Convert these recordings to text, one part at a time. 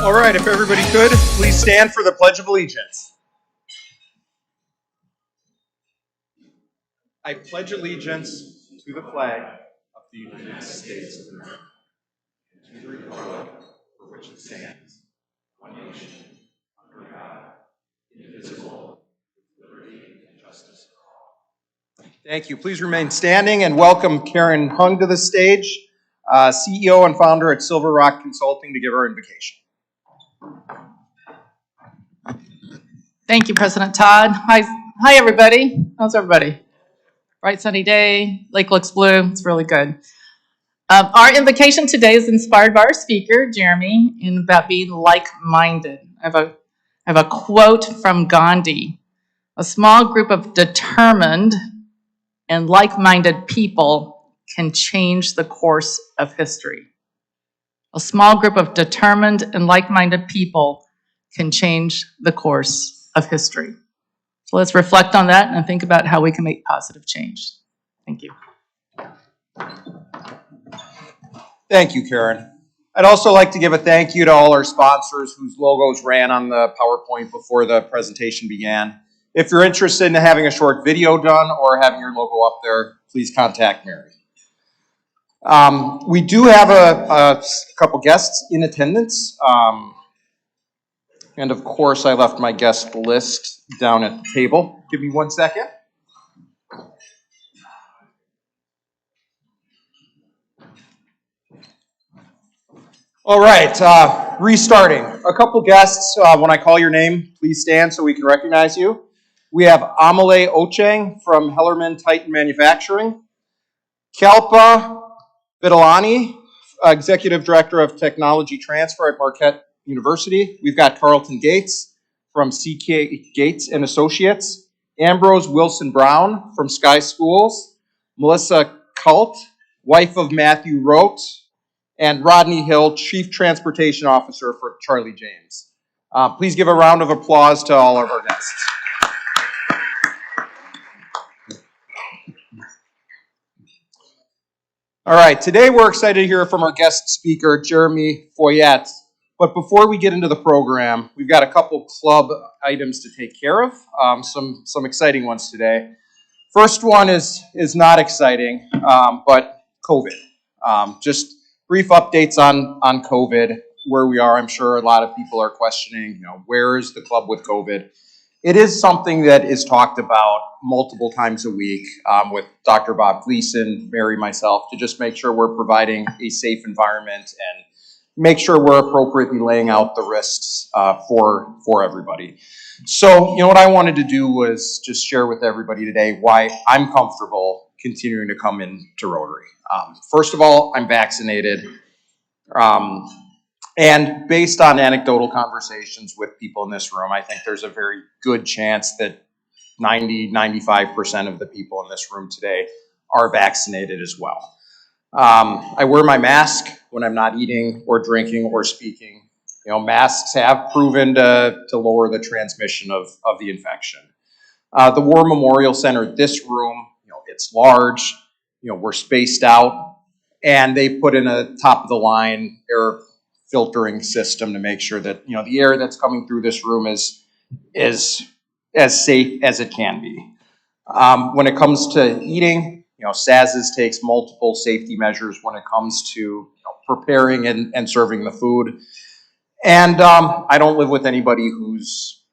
All right, if everybody could, please stand for the Pledge of Allegiance. I pledge allegiance to the flag of the United States of America, and to the republic for which it stands, one nation, under God, indivisible, with liberty and justice for all. Thank you. Please remain standing and welcome Karen Hung to the stage, CEO and founder at Silver Rock Consulting, to give her invocation. Thank you, President Todd. Hi, everybody. How's everybody? Bright sunny day. Lake looks blue. It's really good. Our invocation today is inspired by our speaker, Jeremy, in about being like-minded. I have a quote from Gandhi. A small group of determined and like-minded people can change the course of history. A small group of determined and like-minded people can change the course of history. So let's reflect on that and think about how we can make positive change. Thank you. Thank you, Karen. I'd also like to give a thank you to all our sponsors whose logos ran on the PowerPoint before the presentation began. If you're interested in having a short video done or having your logo up there, please contact Mary. We do have a couple guests in attendance. And of course, I left my guest list down at the table. Give me 1 second. All right, restarting. A couple guests, when I call your name, please stand so we can recognize you. We have Amale Ocheng from Hellerman Titan Manufacturing. Kalpa Vidalani, Executive Director of Technology Transfer at Marquette University. We've got Carlton Gates from CK Gates and Associates. Ambrose Wilson Brown from Sky Schools. Melissa Cult, wife of Matthew Rote. And Rodney Hill, Chief Transportation Officer for Charlie James. Please give a round of applause to all of our guests. All right, today we're excited to hear from our guest speaker, Jeremy Fojut. But before we get into the program, we've got a couple club items to take care of, some exciting ones today. First one is not exciting, but COVID. Just brief updates on COVID, where we are. I'm sure a lot of people are questioning, where is the club with COVID? It is something that is talked about multiple times a week with Dr. Bob Gleason, Mary, myself, to just make sure we're providing a safe environment and make sure we're appropriately laying out the risks for everybody. So, what I wanted to do was just share with everybody today why I'm comfortable continuing to come into Rotary. First of all, I'm vaccinated. And based on anecdotal conversations with people in this room, I think there's a very good chance that 95% of the people in this room today are vaccinated as well. I wear my mask when I'm not eating or drinking or speaking. Masks have proven to lower the transmission of the infection. The War Memorial Center, this room, it's large, we're spaced out, and they put in a top-of-the-line air filtering system to make sure that, the air that's coming through this room is as safe as it can be. When it comes to eating, SAS's takes multiple safety measures when it comes to preparing and serving the food. And I don't live with anybody who's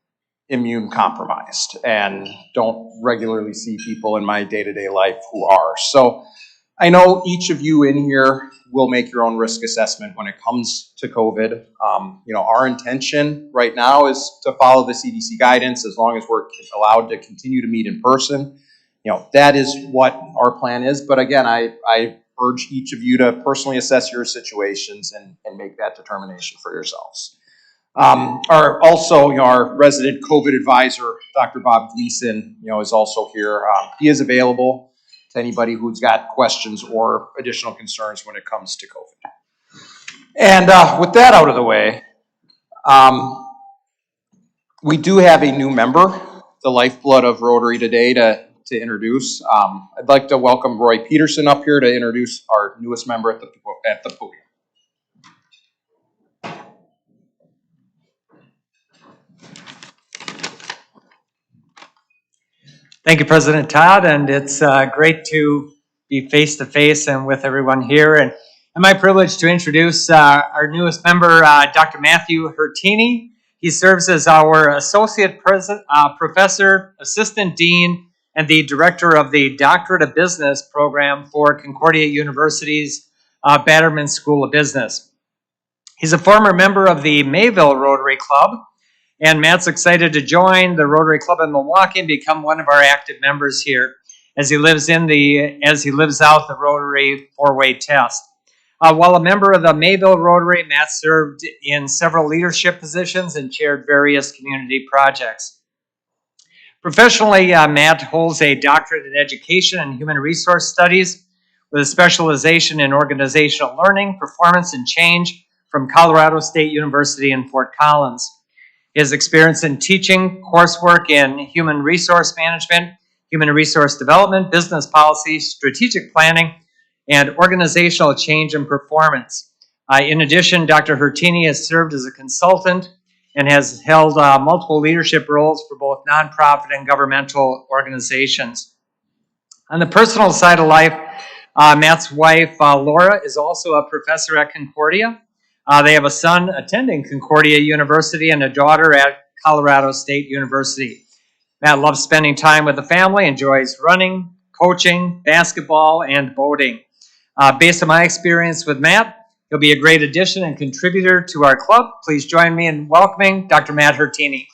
immune compromised and don't regularly see people in my day-to-day life who are. So I know each of you in here will make your own risk assessment when it comes to COVID. Our intention right now is to follow the CDC guidance as long as we're allowed to continue to meet in person. That is what our plan is. But again, I urge each of you to personally assess your situations and make that determination for yourselves. Our resident COVID advisor, Dr. Bob Gleason, is also here. He is available to anybody who's got questions or additional concerns when it comes to COVID. And with that out of the way, we do have a new member, the lifeblood of Rotary today, to introduce. I'd like to welcome Roy Peterson up here to introduce our newest member at the podium. Thank you, President Todd, and it's great to be face-to-face and with everyone here. And my privilege to introduce our newest member, Dr. Matthew Hertini. He serves as our Associate Professor, Assistant Dean, and the Director of the Doctorate of Business program for Concordia University's Batterman School of Business. He's a former member of the Mayville Rotary Club, and Matt's excited to join the Rotary Club in Milwaukee and become one of our active members here as he lives out the Rotary four-way test. While a member of the Mayville Rotary, Matt served in several leadership positions and chaired various community projects. Professionally, Matt holds a doctorate in education and human resource studies with a specialization in organizational learning, performance, and change from Colorado State University in Fort Collins. His experience in teaching coursework in human resource management, human resource development, business policy, strategic planning, and organizational change and performance. In addition, Dr. Hertini has served as a consultant and has held multiple leadership roles for both nonprofit and governmental organizations. On the personal side of life, Matt's wife, Laura, is also a professor at Concordia. They have a son attending Concordia University and a daughter at Colorado State University. Matt loves spending time with the family, enjoys running, coaching, basketball, and boating. Based on my experience with Matt, he'll be a great addition and contributor to our club. Please join me in welcoming Dr. Matt Hertini.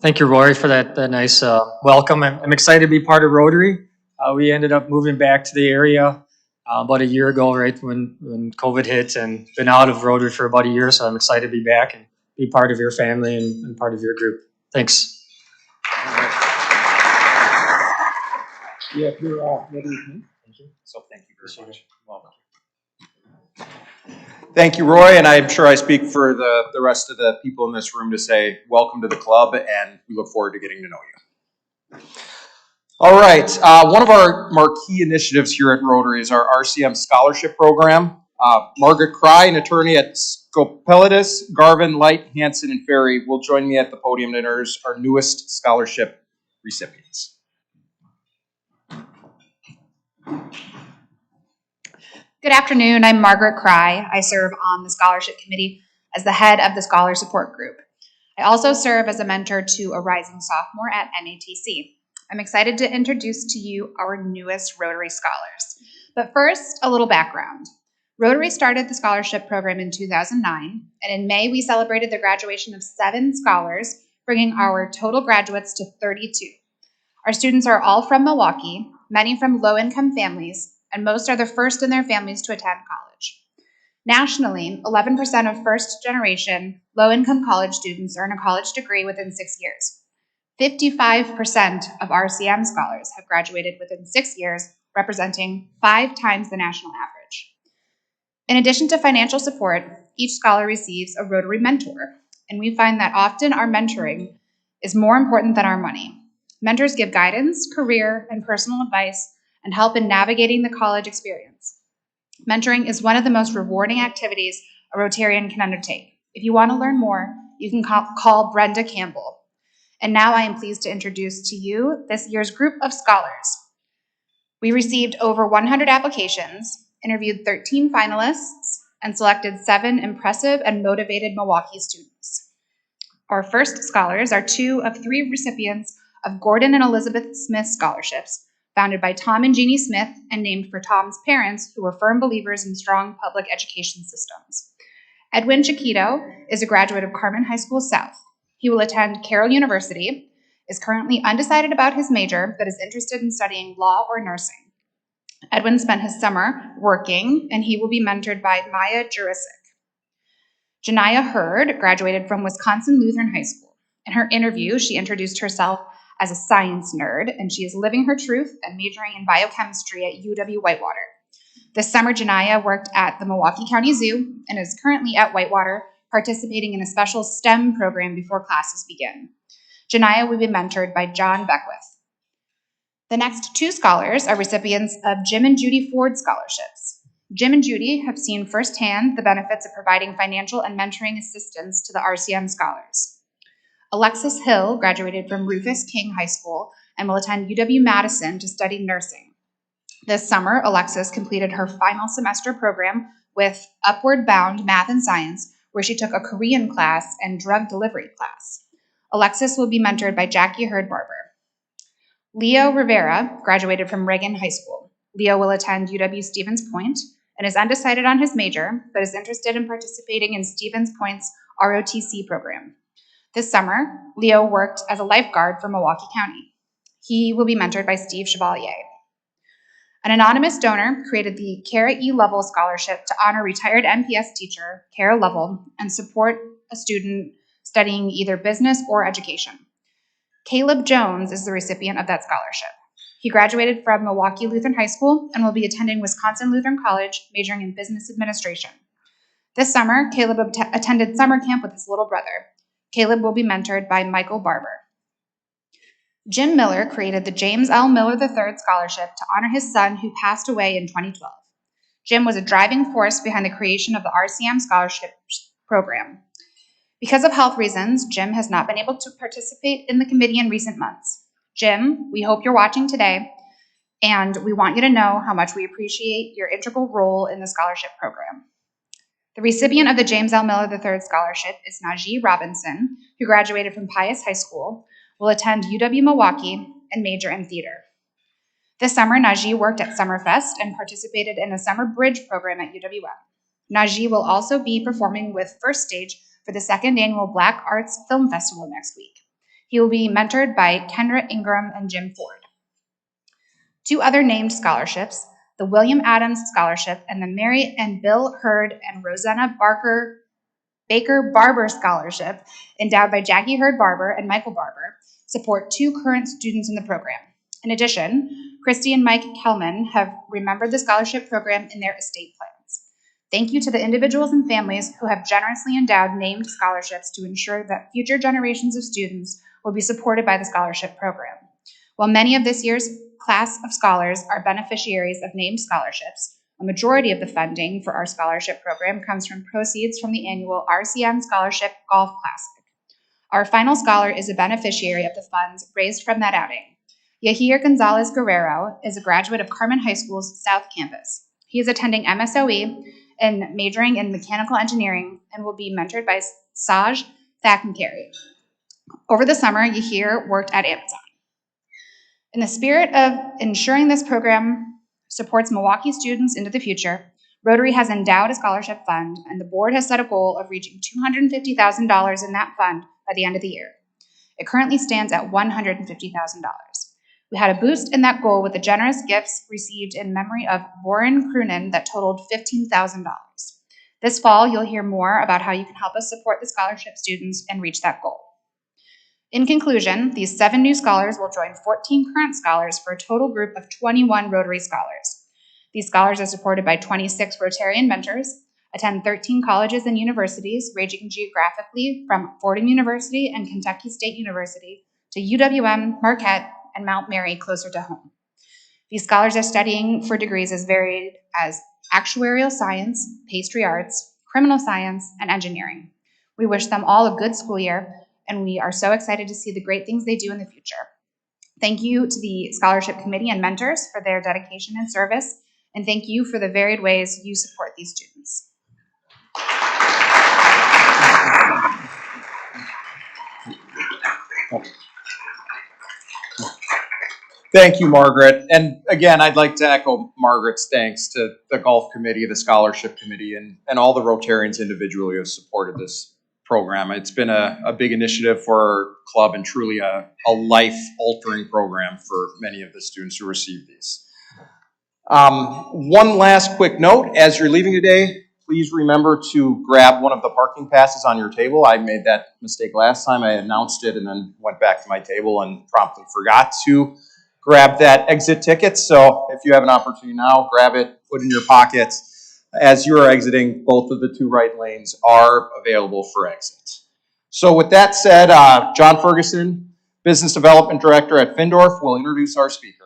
Thank you, Rory, for that nice welcome. I'm excited to be part of Rotary. We ended up moving back to the area about a year ago, right when COVID hit, and been out of Rotary for about a year. So I'm excited to be back and be part of your family and part of your group. Thanks. Yeah, if you're ready. Thank you. So thank you very much. Welcome. Thank you, Roy, and I'm sure I speak for the rest of the people in this room to say welcome to the club, and we look forward to getting to know you. All right, one of our marquee initiatives here at Rotary is our RCM Scholarship Program. Margaret Cry, an attorney at Scopelitis, Garvin, Light, Hanson, and Ferry will join me at the podium to introduce our newest scholarship recipients. Good afternoon, I'm Margaret Cry. I serve on the Scholarship Committee as the head of the Scholar Support Group. I also serve as a mentor to a rising sophomore at NATC. I'm excited to introduce to you our newest Rotary Scholars. But first, a little background. Rotary started the scholarship program in 2009, and in May we celebrated the graduation of 7 scholars, bringing our total graduates to 32. Our students are all from Milwaukee, many from low-income families, and most are the first in their families to attend college. Nationally, 11% of first-generation low-income college students earn a college degree within 6 years. 55% of RCM scholars have graduated within 6 years, representing 5 times the national average. In addition to financial support, each scholar receives a Rotary mentor, and we find that often our mentoring is more important than our money. Mentors give guidance, career, and personal advice, and help in navigating the college experience. Mentoring is one of the most rewarding activities a Rotarian can undertake. If you want to learn more, you can call Brenda Campbell. And now I am pleased to introduce to you this year's group of scholars. We received over 100 applications, interviewed 13 finalists, and selected 7 impressive and motivated Milwaukee students. Our first scholars are 2 of 3 recipients of Gordon and Elizabeth Smith scholarships, founded by Tom and Jeannie Smith and named for Tom's parents, who were firm believers in strong public education systems. Edwin Chiquito is a graduate of Carmen High School South. He will attend Carroll University, is currently undecided about his major, but is interested in studying law or nursing. Edwin spent his summer working, and he will be mentored by Maya Jurisic. Janiyah Hurd graduated from Wisconsin Lutheran High School. In her interview, she introduced herself as a science nerd, and she is living her truth and majoring in biochemistry at UW-Whitewater. This summer, Janiyah worked at the Milwaukee County Zoo and is currently at Whitewater, participating in a special STEM program before classes begin. Janiyah will be mentored by John Beckwith. The next 2 scholars are recipients of Jim and Judy Ford scholarships. Jim and Judy have seen firsthand the benefits of providing financial and mentoring assistance to the RCM scholars. Alexis Hill graduated from Rufus King High School and will attend UW-Madison to study nursing. This summer, Alexis completed her final semester program with Upward Bound Math and Science, where she took a Korean class and drug delivery class. Alexis will be mentored by Jackie Hurd-Barber. Leo Rivera graduated from Reagan High School. Leo will attend UW Stevens Point and is undecided on his major, but is interested in participating in Stevens Point's ROTC program. This summer, Leo worked as a lifeguard for Milwaukee County. He will be mentored by Steve Chevalier. An anonymous donor created the Kara E. Lovell Scholarship to honor retired MPS teacher Kara Lovell and support a student studying either business or education. Caleb Jones is the recipient of that scholarship. He graduated from Milwaukee Lutheran High School and will be attending Wisconsin Lutheran College, majoring in business administration. This summer, Caleb attended summer camp with his little brother. Caleb will be mentored by Michael Barber. Jim Miller created the James L. Miller III Scholarship to honor his son who passed away in 2012. Jim was a driving force behind the creation of the RCM Scholarship Program. Because of health reasons, Jim has not been able to participate in the committee in recent months. Jim, we hope you're watching today, and we want you to know how much we appreciate your integral role in the scholarship program. The recipient of the James L. Miller III Scholarship is Najee Robinson, who graduated from Pius High School, will attend UW Milwaukee, and major in theater. This summer, Najee worked at Summerfest and participated in a summer bridge program at UWM. Najee will also be performing with First Stage for the second annual Black Arts Film Festival next week. He will be mentored by Kendra Ingram and Jim Ford. Two other named scholarships, the William Adams Scholarship and the Mary and Bill Hurd and Rosanna Baker Barber Scholarship, endowed by Jackie Hurd-Barber and Michael Barber, support two current students in the program. In addition, Christy and Mike Kelman have remembered the scholarship program in their estate plans. Thank you to the individuals and families who have generously endowed named scholarships to ensure that future generations of students will be supported by the scholarship program. While many of this year's class of scholars are beneficiaries of named scholarships, a majority of the funding for our scholarship program comes from proceeds from the annual RCM Scholarship Golf Classic. Our final scholar is a beneficiary of the funds raised from that outing. Yahir Gonzalez Guerrero is a graduate of Carmen High School's South Campus. He is attending MSOE and majoring in mechanical engineering and will be mentored by Saj Thackencarry. Over the summer, Yahir worked at Amazon. In the spirit of ensuring this program supports Milwaukee students into the future, Rotary has endowed a scholarship fund, and the board has set a goal of reaching $250,000 in that fund by the end of the year. It currently stands at $150,000. We had a boost in that goal with the generous gifts received in memory of Warren Croonan that totaled $15,000. This fall, you'll hear more about how you can help us support the scholarship students and reach that goal. In conclusion, these 7 new scholars will join 14 current scholars for a total group of 21 Rotary Scholars. These scholars are supported by 26 Rotarian mentors, attend 13 colleges and universities ranging geographically from Fordham University and Kentucky State University to UWM, Marquette, and Mount Mary closer to home. These scholars are studying for degrees as varied as actuarial science, pastry arts, criminal science, and engineering. We wish them all a good school year, and we are so excited to see the great things they do in the future. Thank you to the Scholarship Committee and mentors for their dedication and service, and thank you for the varied ways you support these students. Thank you, Margaret. And again, I'd like to echo Margaret's thanks to the Golf Committee, the Scholarship Committee, and all the Rotarians individually who have supported this program. It's been a big initiative for our club and truly a life-altering program for many of the students who receive these. One last quick note, as you're leaving today, please remember to grab one of the parking passes on your table. I made that mistake last time. I announced it and then went back to my table and promptly forgot to grab that exit ticket. So if you have an opportunity now, grab it, put it in your pockets. As you are exiting, both of the 2 right lanes are available for exit. So with that said, John Ferguson, Business Development Director at Findorf, will introduce our speaker.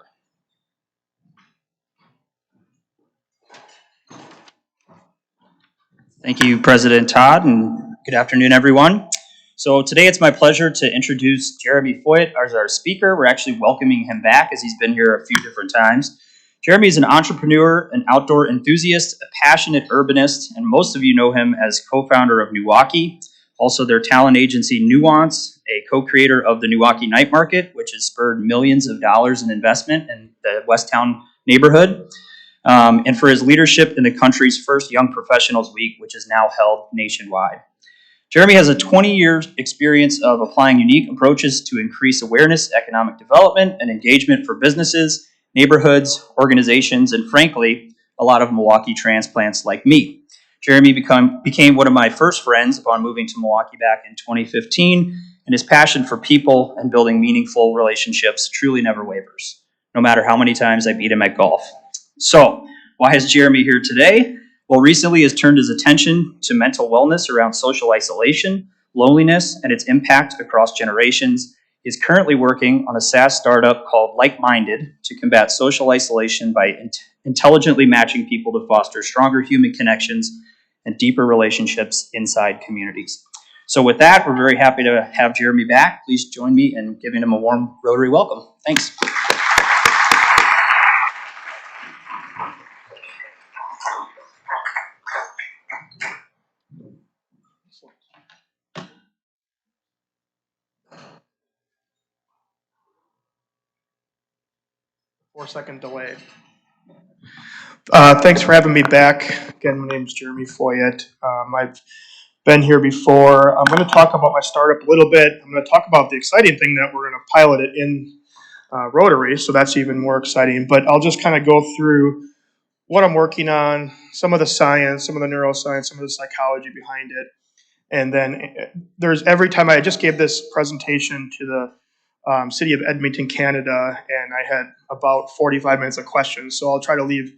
Thank you, President Todd, and good afternoon, everyone. So today it's my pleasure to introduce Jeremy Fojut as our speaker. We're actually welcoming him back as he's been here a few different times. Jeremy is an entrepreneur, an outdoor enthusiast, a passionate urbanist, and most of you know him as co-founder of Newaukee, also their talent agency Nuance, a co-creator of the Newaukee Night Market, which has spurred millions of dollars in investment in the Westtown neighborhood. And for his leadership in the country's first Young Professionals Week, which is now held nationwide. Jeremy has a 20-year experience of applying unique approaches to increase awareness, economic development, and engagement for businesses, neighborhoods, organizations, and frankly, a lot of Milwaukee transplants like me. Jeremy became one of my first friends upon moving to Milwaukee back in 2015, and his passion for people and building meaningful relationships truly never wavers, no matter how many times I beat him at golf. So, why is Jeremy here today? Well, recently has turned his attention to mental wellness around social isolation, loneliness, and its impact across generations. He is currently working on a SaaS startup called LikeMinded to combat social isolation by intelligently matching people to foster stronger human connections and deeper relationships inside communities. So with that, we're very happy to have Jeremy back. Please join me in giving him a warm Rotary welcome. Thanks. Four-second delay. Thanks for having me back. Again, my name is Jeremy Fojut. I've been here before. I'm going to talk about my startup a little bit. I'm going to talk about the exciting thing that we're going to pilot it in Rotary, so that's even more exciting. But I'll just kind of go through what I'm working on, some of the science, some of the neuroscience, some of the psychology behind it. And then there's every time I just gave this presentation to the city of Edmonton, Canada, and I had about 45 minutes of questions. So I'll try to leave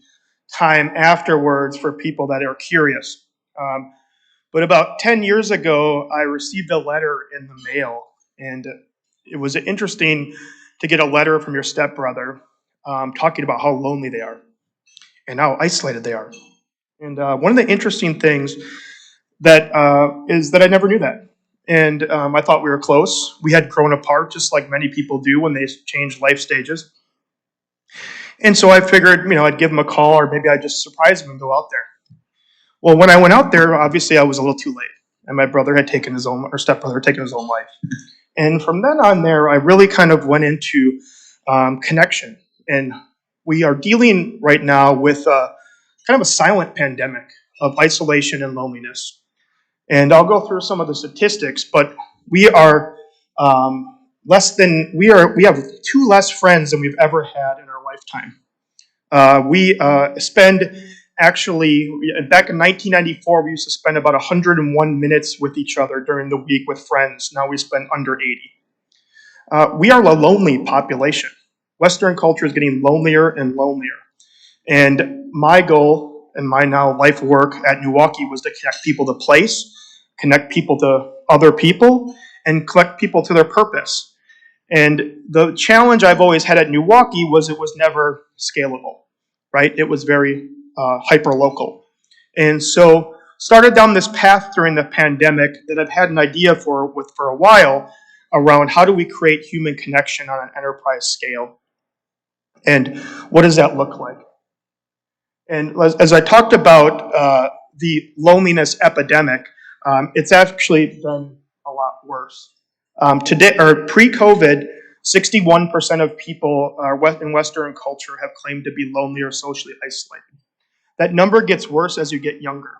time afterwards for people that are curious. But about 10 years ago, I received a letter in the mail, and it was interesting to get a letter from your stepbrother talking about how lonely they are and how isolated they are. And one of the interesting things that is that I never knew that. And I thought we were close. We had grown apart, just like many people do when they change life stages. And so I figured, I'd give him a call, or maybe I'd just surprise him and go out there. Well, when I went out there, obviously I was a little too late, and my brother had taken his own, or stepbrother had taken his own life. And from then on there, I really kind of went into connection. And we are dealing right now with kind of a silent pandemic of isolation and loneliness. And I'll go through some of the statistics, but we are we have 2 less friends than we've ever had in our lifetime. We spend actually, back in 1994, we used to spend about 101 minutes with each other during the week with friends. Now we spend under 80. We are a lonely population. Western culture is getting lonelier and lonelier. And my goal and my now life work at Newaukee was to connect people to place, connect people to other people, and connect people to their purpose. And the challenge I've always had at Newaukee was it was never scalable, right? It was very hyper-local. And so started down this path during the pandemic that I've had an idea for a while around how do we create human connection on an enterprise scale? And what does that look like? And as I talked about the loneliness epidemic, it's actually been a lot worse. Today, or pre-COVID, 61% of people in Western culture have claimed to be lonely or socially isolated. That number gets worse as you get younger,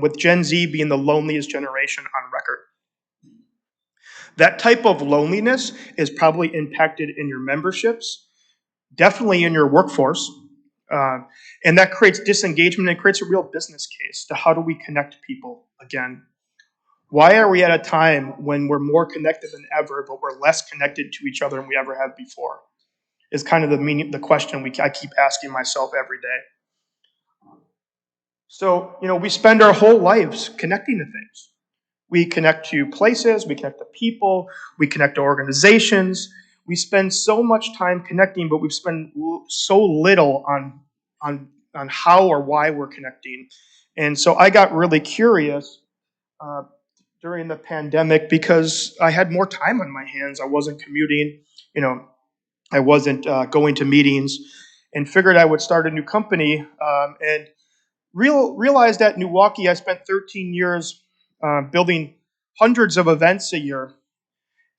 with Gen Z being the loneliest generation on record. That type of loneliness is probably impacted in your memberships, definitely in your workforce, and that creates disengagement and creates a real business case to how do we connect people again. Why are we at a time when we're more connected than ever, but we're less connected to each other than we ever have before? Is kind of the question I keep asking myself every day. So, we spend our whole lives connecting to things. We connect to places, we connect to people, we connect to organizations. We spend so much time connecting, but we spend so little on how or why we're connecting. And so I got really curious during the pandemic because I had more time on my hands. I wasn't commuting, I wasn't going to meetings, and figured I would start a new company. And realized that in Milwaukee, I spent 13 years building hundreds of events a year,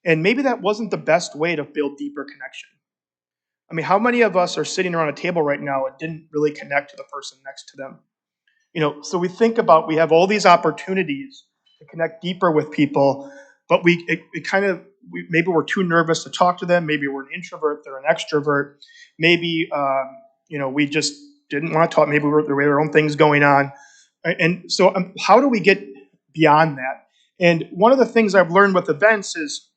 and maybe that wasn't the best way to build deeper connection. I mean, how many of us are sitting around a table right now and didn't really connect to the person next to them? So we think about, we have all these opportunities to connect deeper with people, but maybe we're too nervous to talk to them. Maybe we're an introvert, they're an extrovert. Maybe, we just didn't want to talk. Maybe there were our own things going on. And so how do we get beyond that? And one of the things I've learned with events is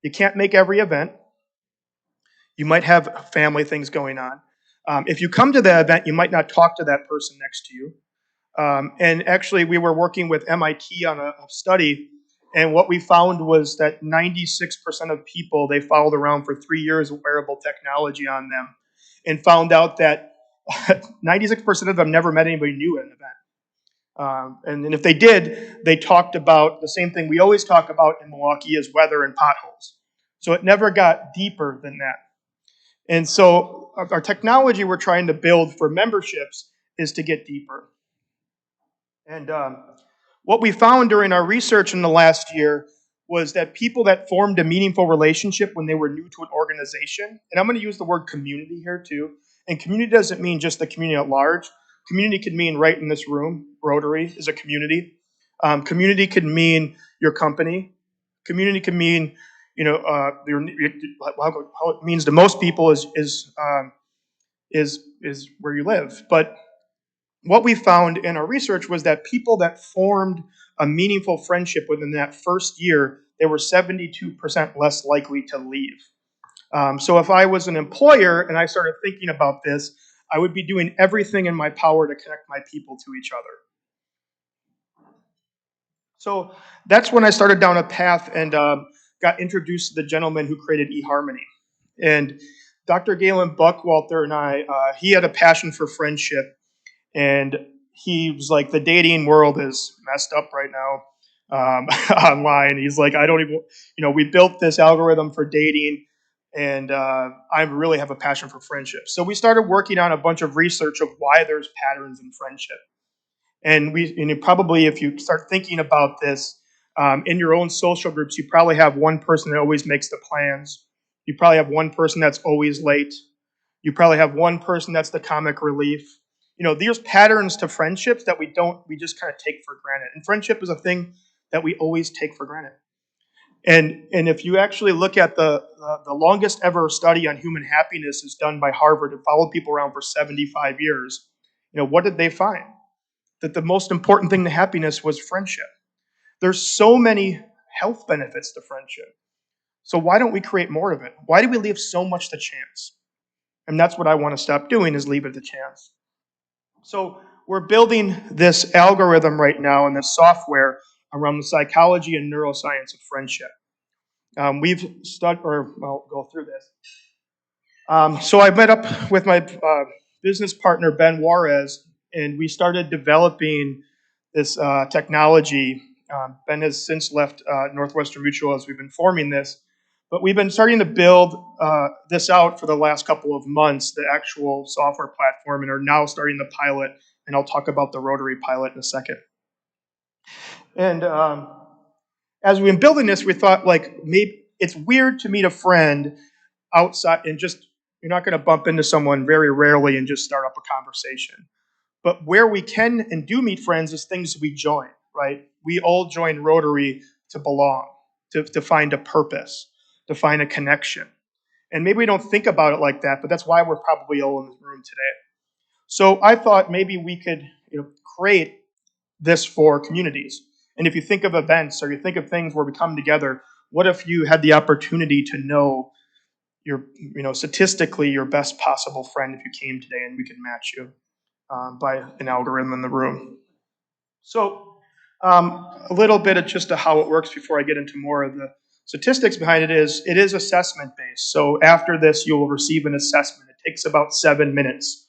you can't make every event. You might have family things going on. If you come to the event, you might not talk to that person next to you. And actually, we were working with MIT on a study, and what we found was that 96% of people, they followed around for 3 years with wearable technology on them, and found out that 96% of them never met anybody new at an event. And then if they did, they talked about the same thing we always talk about in Milwaukee is weather and potholes. So it never got deeper than that. And so our technology we're trying to build for memberships is to get deeper. And what we found during our research in the last year was that people that formed a meaningful relationship when they were new to an organization, and I'm going to use the word community here too, and community doesn't mean just the community at large. Community could mean right in this room. Rotary is a community. Community could mean your company. Community could mean, how it means to most people is where you live. But what we found in our research was that people that formed a meaningful friendship within that first year, they were 72% less likely to leave. So if I was an employer and I started thinking about this, I would be doing everything in my power to connect my people to each other. So that's when I started down a path and got introduced to the gentleman who created eHarmony. And Dr. Galen Buckwalter and I, he had a passion for friendship. And he was like, the dating world is messed up right now online. He's like, I don't even, we built this algorithm for dating, and I really have a passion for friendship. So we started working on a bunch of research of why there's patterns in friendship. And probably if you start thinking about this in your own social groups, you probably have one person that always makes the plans. You probably have one person that's always late. You probably have one person that's the comic relief. There's patterns to friendships that we just kind of take for granted. And friendship is a thing that we always take for granted. And if you actually look at the longest ever study on human happiness is done by Harvard. It followed people around for 75 years. What did they find? That the most important thing to happiness was friendship. There's so many health benefits to friendship. So why don't we create more of it? Why do we leave so much to chance? And that's what I want to stop doing, is leave it to chance. So we're building this algorithm right now and this software around the psychology and neuroscience of friendship. We've go through this. So I met up with my business partner, Ben Juarez, and we started developing this technology. Ben has since left Northwestern Mutual as we've been forming this. But we've been starting to build this out for the last couple of months, the actual software platform, and are now starting the pilot. And I'll talk about the Rotary Pilot in a second. And as we've been building this, we thought, maybe it's weird to meet a friend outside and you're not going to bump into someone very rarely and just start up a conversation. But where we can and do meet friends is things we join, right? We all join Rotary to belong, to find a purpose, to find a connection. And maybe we don't think about it like that, but that's why we're probably all in this room today. So I thought maybe we could create this for communities. And if you think of events or you think of things where we come together, what if you had the opportunity to know statistically your best possible friend if you came today and we could match you by an algorithm in the room? So a little bit of just how it works before I get into more of the statistics behind it is assessment based. So after this, you will receive an assessment. It takes about 7 minutes.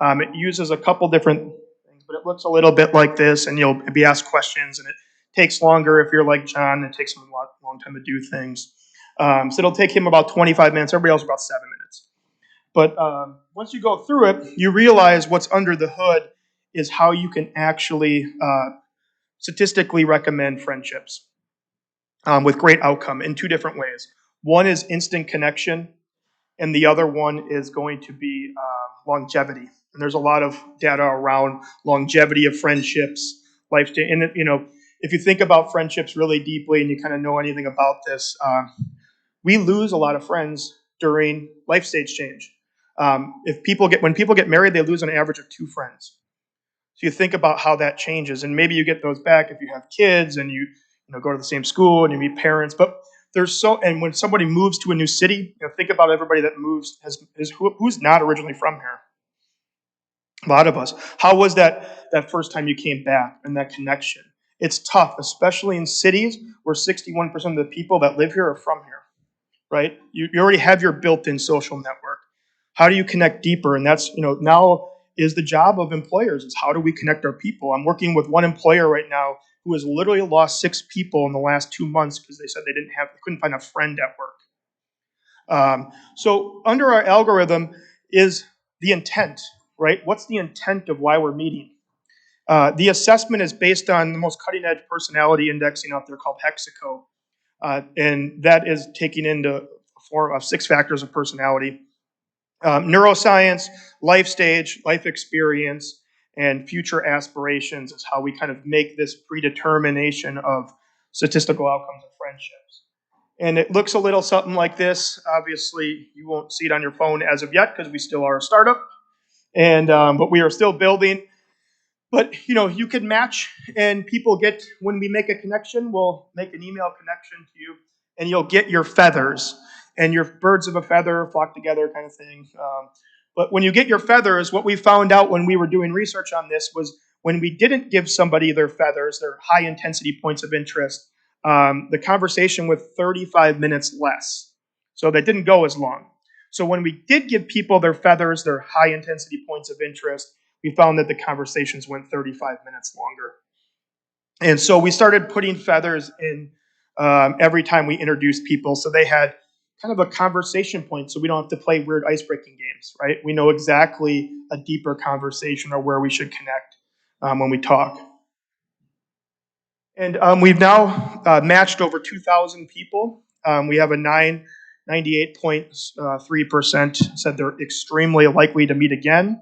It uses a couple different things, but it looks a little bit like this, and you'll be asked questions, and it takes longer if you're like John. It takes him a long time to do things. So it'll take him about 25 minutes. Everybody else about 7 minutes. But once you go through it, you realize what's under the hood is how you can actually statistically recommend friendships with great outcome in two different ways. One is instant connection, and the other one is going to be longevity. And there's a lot of data around longevity of friendships, lifestyle. And if you think about friendships really deeply, and you kind of know anything about this, we lose a lot of friends during life stage change. When people get married, they lose an average of 2 friends. So you think about how that changes, and maybe you get those back if you have kids and you go to the same school and you meet parents. But and when somebody moves to a new city, think about everybody that moves who's not originally from here. A lot of us. How was that first time you came back and that connection? It's tough, especially in cities where 61% of the people that live here are from here, right? You already have your built-in social network. How do you connect deeper? And that's, now is the job of employers, is how do we connect our people? I'm working with one employer right now who has literally lost 6 people in the last 2 months because they said they couldn't find a friend at work. So under our algorithm is the intent, right? What's the intent of why we're meeting? The assessment is based on the most cutting-edge personality indexing out there called Hexaco, and that is taking into 6 factors of personality. Neuroscience, life stage, life experience, and future aspirations is how we kind of make this predetermination of statistical outcomes of friendships. And it looks a little something like this. Obviously, you won't see it on your phone as of yet because we still are a startup, but we are still building. But you can match, and when we make a connection, we'll make an email connection to you, and you'll get your feathers, and your birds of a feather flock together kind of thing. But when you get your feathers, what we found out when we were doing research on this was when we didn't give somebody their feathers, their high intensity points of interest, the conversation went 35 minutes less. So that didn't go as long. So when we did give people their feathers, their high intensity points of interest, we found that the conversations went 35 minutes longer. And so we started putting feathers in every time we introduced people, so they had kind of a conversation point, so we don't have to play weird ice-breaking games, right? We know exactly a deeper conversation or where we should connect when we talk. And we've now matched over 2,000 people. We have a 98.3% said they're extremely likely to meet again,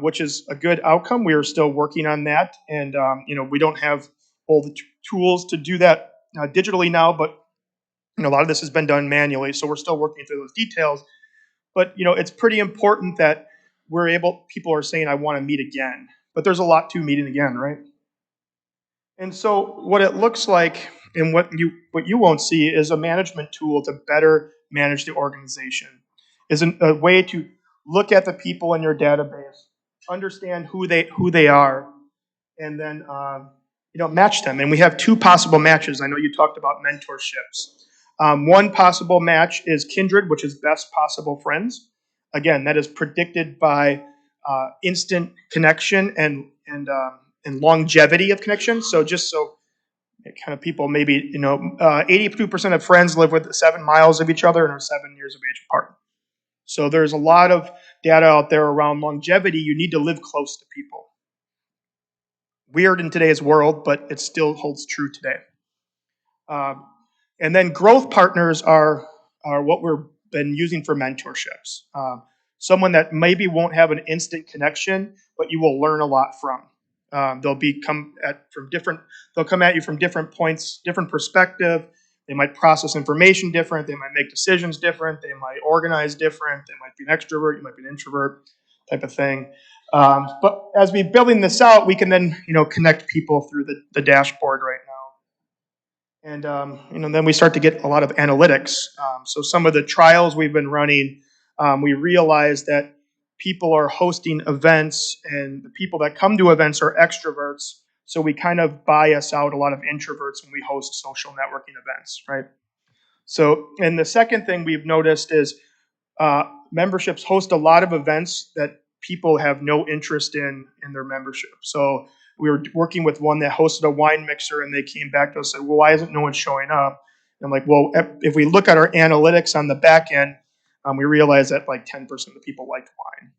which is a good outcome. We are still working on that, and we don't have all the tools to do that digitally now, but a lot of this has been done manually, so we're still working through those details. But it's pretty important that people are saying, I want to meet again. But there's a lot to meeting again, right? And so what it looks like, and what you won't see, is a management tool to better manage the organization. Is a way to look at the people in your database, understand who they are, and then match them. And we have 2 possible matches. I know you talked about mentorships. One possible match is kindred, which is best possible friends. Again, that is predicted by instant connection and longevity of connection. So just so kind of people maybe 82% of friends live within 7 miles of each other and are 7 years of age apart. So there's a lot of data out there around longevity. You need to live close to people. Weird in today's world, but it still holds true today. And then growth partners are what we've been using for mentorships. Someone that maybe won't have an instant connection, but you will learn a lot from. They'll come at you from different points, different perspective. They might process information different. They might make decisions different. They might organize different. They might be an extrovert. You might be an introvert, type of thing. But as we're building this out, we can then connect people through the dashboard right now. And then we start to get a lot of analytics. So some of the trials we've been running, we realize that people are hosting events, and the people that come to events are extroverts. So we kind of bias out a lot of introverts when we host social networking events, right? So, and the second thing we've noticed is memberships host a lot of events that people have no interest in their membership. So we were working with one that hosted a wine mixer, and they came back to us and said, well, why isn't no one showing up? And I'm like, well, if we look at our analytics on the back end, we realize that like 10% of the people like wine.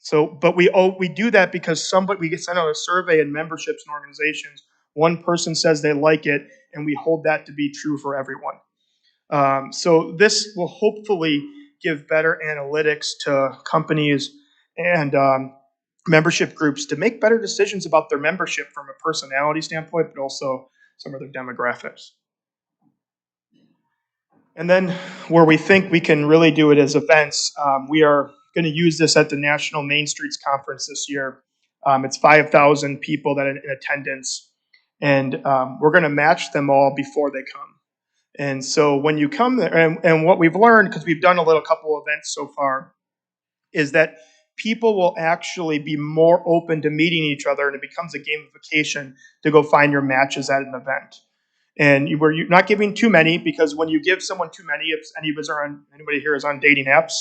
So, but we do that because we get sent out a survey in memberships and organizations. One person says they like it, and we hold that to be true for everyone. So this will hopefully give better analytics to companies and membership groups to make better decisions about their membership from a personality standpoint, but also some of their demographics. And then where we think we can really do it as events, we are going to use this at the National Main Streets Conference this year. It's 5,000 people that are in attendance, and we're going to match them all before they come. And so when you come there, and what we've learned, because we've done a couple events so far, is that people will actually be more open to meeting each other, and it becomes a gamification to go find your matches at an event. And you're not giving too many, because when you give someone too many, if anybody here is on dating apps,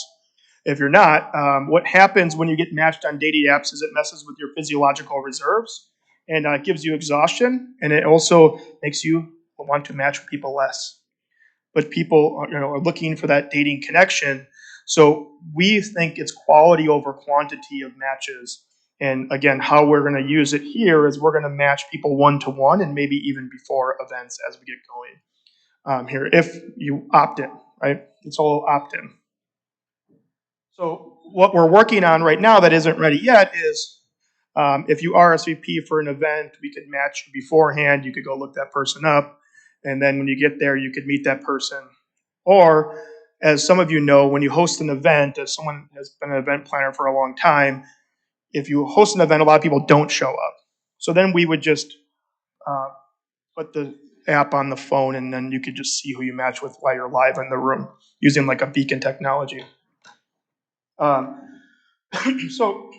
if you're not, what happens when you get matched on dating apps is it messes with your physiological reserves, and it gives you exhaustion, and it also makes you want to match with people less. But people are looking for that dating connection. So we think it's quality over quantity of matches. And again, how we're going to use it here is we're going to match people one-to-one, and maybe even before events as we get going here, if you opt in, right? It's all opt-in. So what we're working on right now that isn't ready yet is if you RSVP for an event, we could match you beforehand. You could go look that person up. And then when you get there, you could meet that person. Or, as some of you know, when you host an event, as someone has been an event planner for a long time, if you host an event, a lot of people don't show up. So then we would just put the app on the phone, and then you could just see who you match with while you're live in the room using like a beacon technology. So,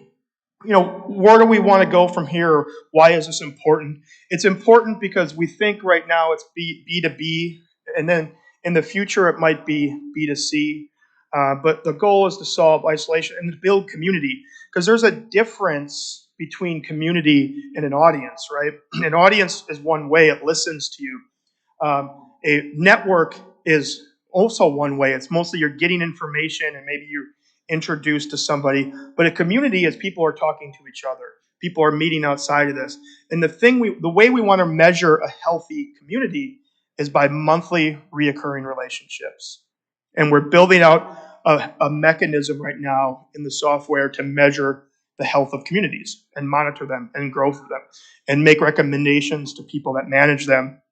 where do we want to go from here? Why is this important? It's important because we think right now it's B2B, and then in the future it might be B2C. But the goal is to solve isolation and to build community, because there's a difference between community and an audience, right? An audience is one way, it listens to you. A network is also one way. It's mostly you're getting information and maybe you're introduced to somebody. But a community is people are talking to each other. People are meeting outside of this. And the way we want to measure a healthy community is by monthly reoccurring relationships. And we're building out a mechanism right now in the software to measure the health of communities and monitor them and grow for them and make recommendations to people that manage them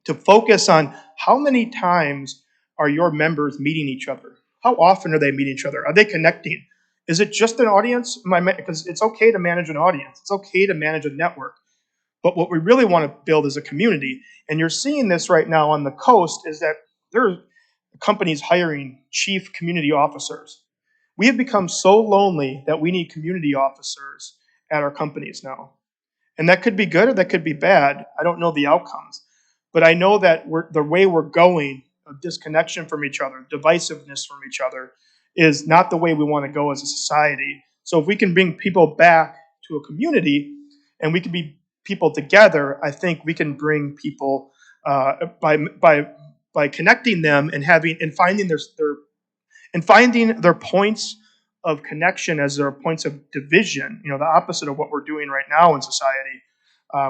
to focus on how many times are your members meeting each other? How often are they meeting each other? Are they connecting? Is it just an audience? Because it's okay to manage an audience. It's okay to manage a network. But what we really want to build is a community. And you're seeing this right now on the coast is that there are companies hiring chief community officers. We have become so lonely that we need community officers at our companies now. And that could be good or that could be bad. I don't know the outcomes. But I know that the way we're going, of disconnection from each other, divisiveness from each other, is not the way we want to go as a society. So if we can bring people back to a community and we can be people together, I think we can bring people by connecting them and finding their points of connection as their points of division. The opposite of what we're doing right now in society.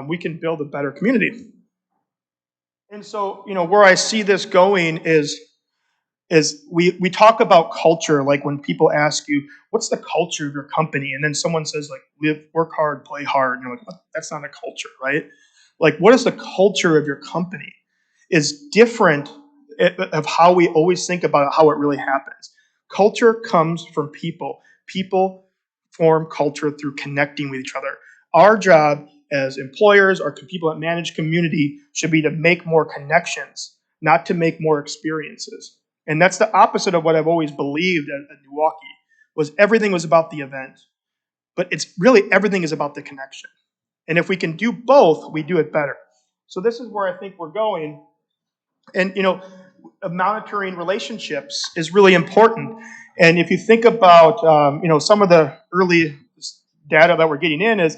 We can build a better community. And so, where I see this going is we talk about culture, like when people ask you, what's the culture of your company? And then someone says, like, work hard, play hard. And you're like, what? That's not a culture, right? Like, what is the culture of your company? Is different of how we always think about how it really happens. Culture comes from people. People form culture through connecting with each other. Our job as employers or people that manage community should be to make more connections, not to make more experiences. And that's the opposite of what I've always believed at Newaukee, was everything was about the event. But it's really everything is about the connection. And if we can do both, we do it better. So this is where I think we're going. And, monitoring relationships is really important. And if you think about, some of the early data that we're getting in is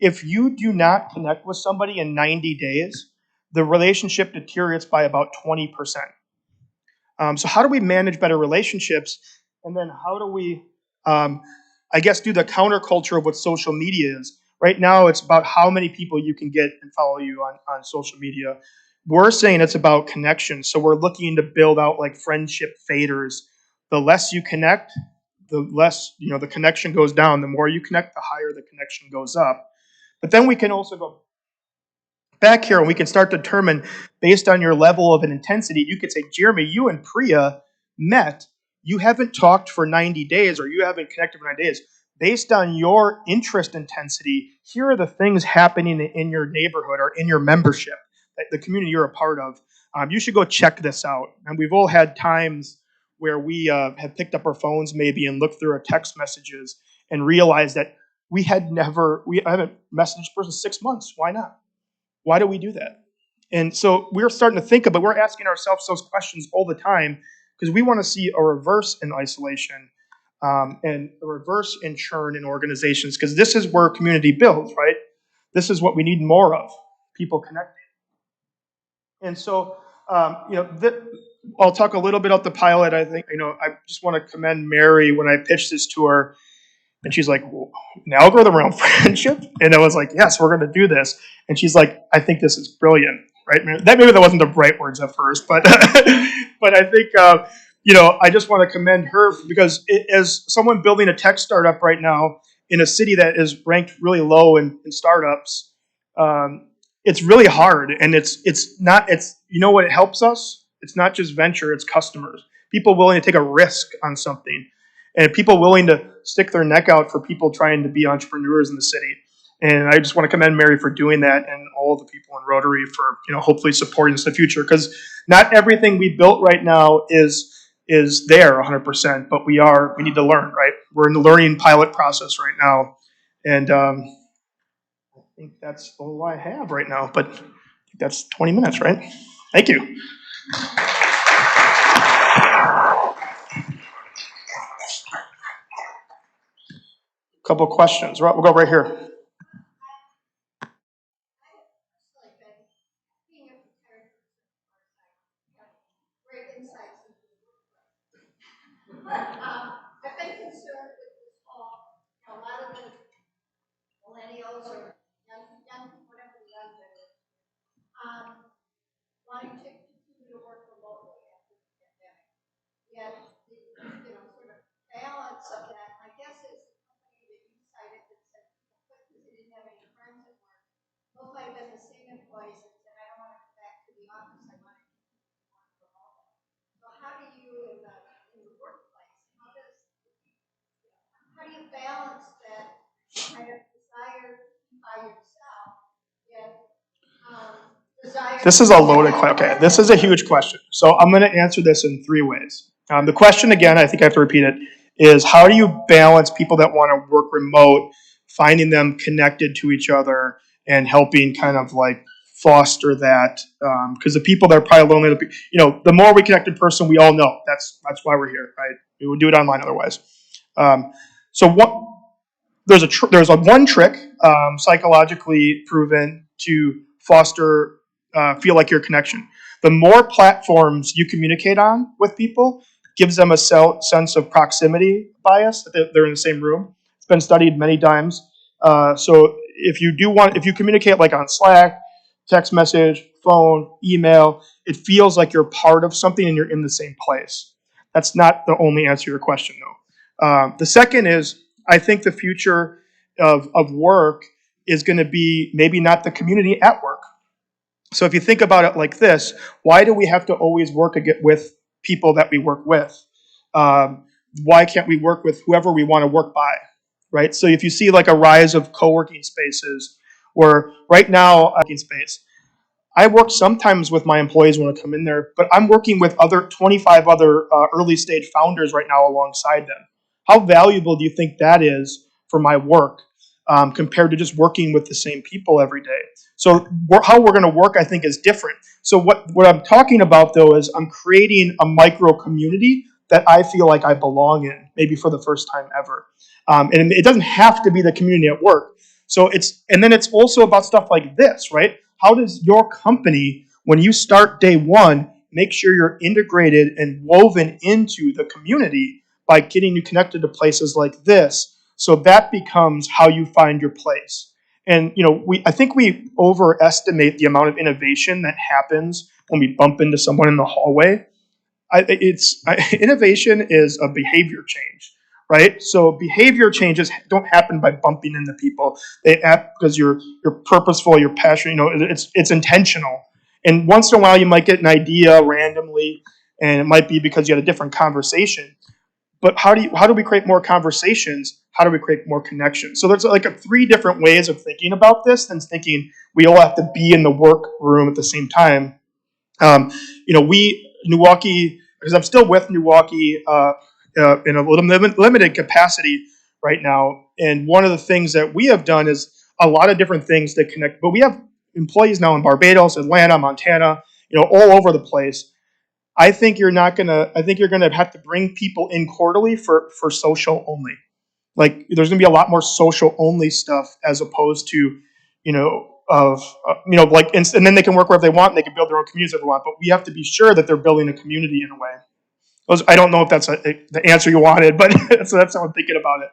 if you do not connect with somebody in 90 days, the relationship deteriorates by about 20%. So how do we manage better relationships? And then how do we, do the counterculture of what social media is? Right now, it's about how many people you can get and follow you on social media. We're saying it's about connection. So we're looking to build out like friendship faders. The less you connect, the less, the connection goes down. The more you connect, the higher the connection goes up. But then we can also go back here and we can start to determine based on your level of an intensity. You could say, Jeremy, you and Priya met. You haven't talked for 90 days or you haven't connected for 90 days. Based on your interest intensity, here are the things happening in your neighborhood or in your membership, the community you're a part of. You should go check this out. And we've all had times where we have picked up our phones maybe and looked through our text messages and realized that we haven't messaged this person 6 months. Why not? Why do we do that? And so we're starting to think about, we're asking ourselves those questions all the time because we want to see a reverse in isolation and a reverse in churn in organizations, because this is where community builds, right? This is what we need more of, people connecting. And so, I'll talk a little bit about the pilot. I think, I just want to commend Mary when I pitched this to her. And she's like, well, an algorithm around friendship? And I was like, yes, we're going to do this. And she's like, I think this is brilliant, right? Maybe that wasn't the right words at first, but but I think, I just want to commend her because as someone building a tech startup right now in a city that is ranked really low in startups, it's really hard. And what helps us? It's not just venture, it's customers. People willing to take a risk on something. And people willing to stick their neck out for people trying to be entrepreneurs in the city. And I just want to commend Mary for doing that and all of the people in Rotary for, hopefully supporting us in the future. Because not everything we built right now is there 100%, but we need to learn, right? We're in the learning pilot process right now. And I think that's all I have right now, but that's 20 minutes, right? Thank you. Couple questions. We'll go right here. I've been concerned with this whole, a lot of the millennials or young people, whatever the young are, wanting to continue to work remotely after the pandemic. Yet the sort of balance of that, my guess is the company that you cited that said people quit because they didn't have any friends at work. Those might have been the same employees that said, I don't want to come back to the office, I want to work remote. So how do you in the workplace, how do you balance that kind of desire by yourself, yet desire? This is a loaded question. Okay, this is a huge question. So I'm going to answer this in 3 ways. The question, again, I think I have to repeat it, is how do you balance people that want to work remote, finding them connected to each other, and helping kind of like foster that? Because the people that are probably lonely, the more we connect in person, we all know that's why we're here, right? We would do it online otherwise. There's one trick, psychologically proven to foster feel like your connection. The more platforms you communicate on with people gives them a sense of proximity bias, that they're in the same room. It's been studied many times. So if you communicate like on Slack, text message, phone, email, it feels like you're part of something and you're in the same place. That's not the only answer to your question, though. The second is, I think the future of work is going to be maybe not the community at work. So if you think about it like this, why do we have to always work with people that we work with? Why can't we work with whoever we want to work by, right? So if you see like a rise of co-working spaces, or right now, space, I work sometimes with my employees when I come in there, but I'm working with 25 other early stage founders right now alongside them. How valuable do you think that is for my work compared to just working with the same people every day? So how we're going to work, I think, is different. So what I'm talking about, though, is I'm creating a micro community that I feel like I belong in, maybe for the first time ever. And it doesn't have to be the community at work. So and then it's also about stuff like this, right? How does your company, when you start day one, make sure you're integrated and woven into the community by getting you connected to places like this? So that becomes how you find your place. And I think we overestimate the amount of innovation that happens when we bump into someone in the hallway. Innovation is a behavior change, right? So behavior changes don't happen by bumping into people. They happen because you're purposeful, you're passionate. It's intentional. And once in a while, you might get an idea randomly, and it might be because you had a different conversation. But how do we create more conversations? How do we create more connections? So there's like 3 different ways of thinking about this than thinking we all have to be in the workroom at the same time. Newaukee, because I'm still with Newaukee in a limited capacity right now. And one of the things that we have done is a lot of different things that connect. But we have employees now in Barbados, Atlanta, Montana, all over the place. I think you're gonna have to bring people in quarterly for social only. Like there's gonna be a lot more social only stuff as opposed to, and then they can work wherever they want and they can build their own communities if they want. But we have to be sure that they're building a community in a way. I don't know if that's the answer you wanted, but so that's how I'm thinking about it.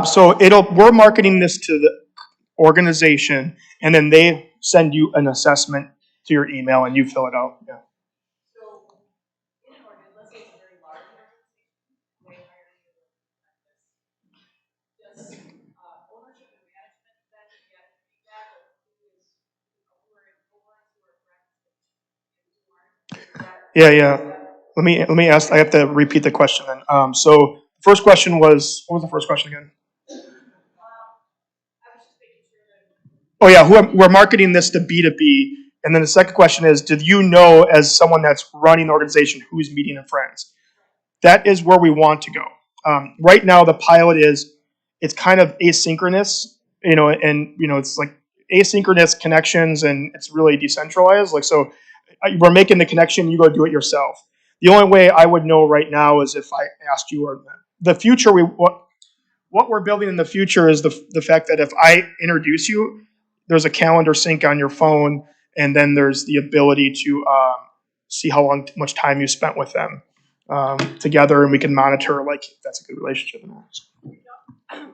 So we're marketing this to the organization, and then they send you an assessment to your email, and you fill it out. Yeah. Yeah. Let me ask. I have to repeat the question then. So first question was, what was the first question again? Oh yeah, we're marketing this to B2B, and then the second question is, do you know, as someone that's running the organization, who's meeting and friends? That is where we want to go. Right now, the pilot it's kind of asynchronous, it's like asynchronous connections, and it's really decentralized. Like so, we're making the connection, you go do it yourself. The only way I would know right now is if I asked you. Or the future, what we're building in the future is the fact that if I introduce you, there's a calendar sync on your phone, and then there's the ability to see how much time you spent with them together, and we can monitor like if that's a good relationship or not. I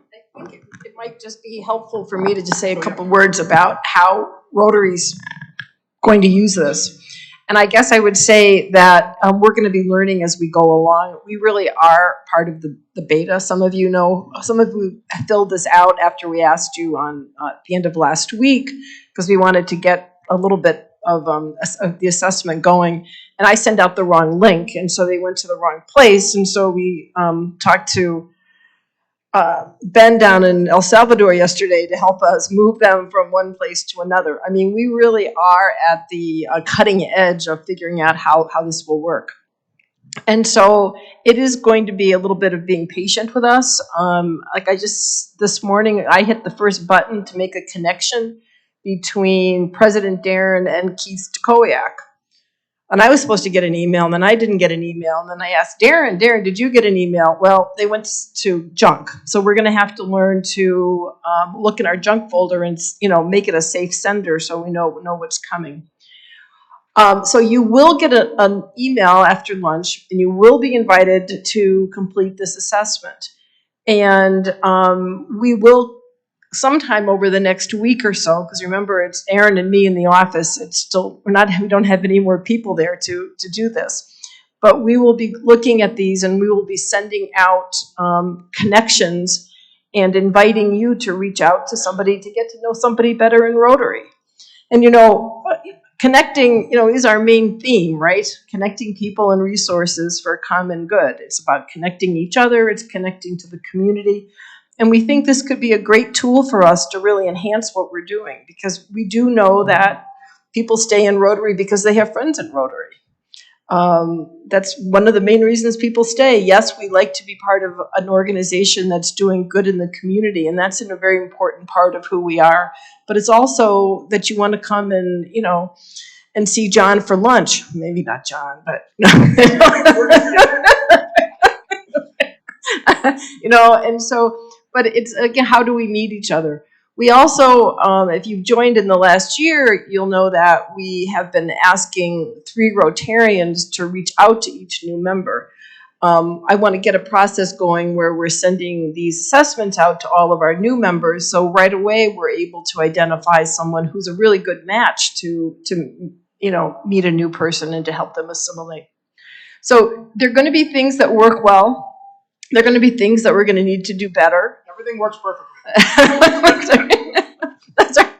think it might just be helpful for me to just say a couple words about how Rotary's going to use this. And I guess I would say that we're going to be learning as we go along. We really are part of the beta. Some of you filled this out after we asked you on the end of last week because we wanted to get a little bit of the assessment going. And I sent out the wrong link, and so they went to the wrong place. And so we talked to Ben down in El Salvador yesterday to help us move them from one place to another. I mean, we really are at the cutting edge of figuring out how this will work. And so it is going to be a little bit of being patient with us. This morning, I hit the first button to make a connection between President Darren and Keith Stakowiak. And I was supposed to get an email, and then I didn't get an email. And then I asked Darren, did you get an email? Well, they went to junk. So we're going to have to learn to look in our junk folder and make it a safe sender so we know what's coming. So you will get an email after lunch, and you will be invited to complete this assessment. And we will sometime over the next week or so, because remember, it's Aaron and me in the office. We don't have any more people there to do this. But we will be looking at these, and we will be sending out connections and inviting you to reach out to somebody to get to know somebody better in Rotary. And connecting, is our main theme, right? Connecting people and resources for a common good. It's about connecting each other. It's connecting to the community. And we think this could be a great tool for us to really enhance what we're doing, because we do know that people stay in Rotary because they have friends in Rotary. That's one of the main reasons people stay. Yes, we like to be part of an organization that's doing good in the community, and that's a very important part of who we are. But it's also that you want to come and, and see John for lunch. Maybe not John, but and so, but it's, again, how do we meet each other? We also, if you've joined in the last year, you'll know that we have been asking 3 Rotarians to reach out to each new member. I want to get a process going where we're sending these assessments out to all of our new members, so right away we're able to identify someone who's a really good match to meet a new person and to help them assimilate. So there are going to be things that work well. There are going to be things that we're going to need to do better. Everything works perfectly. That's right.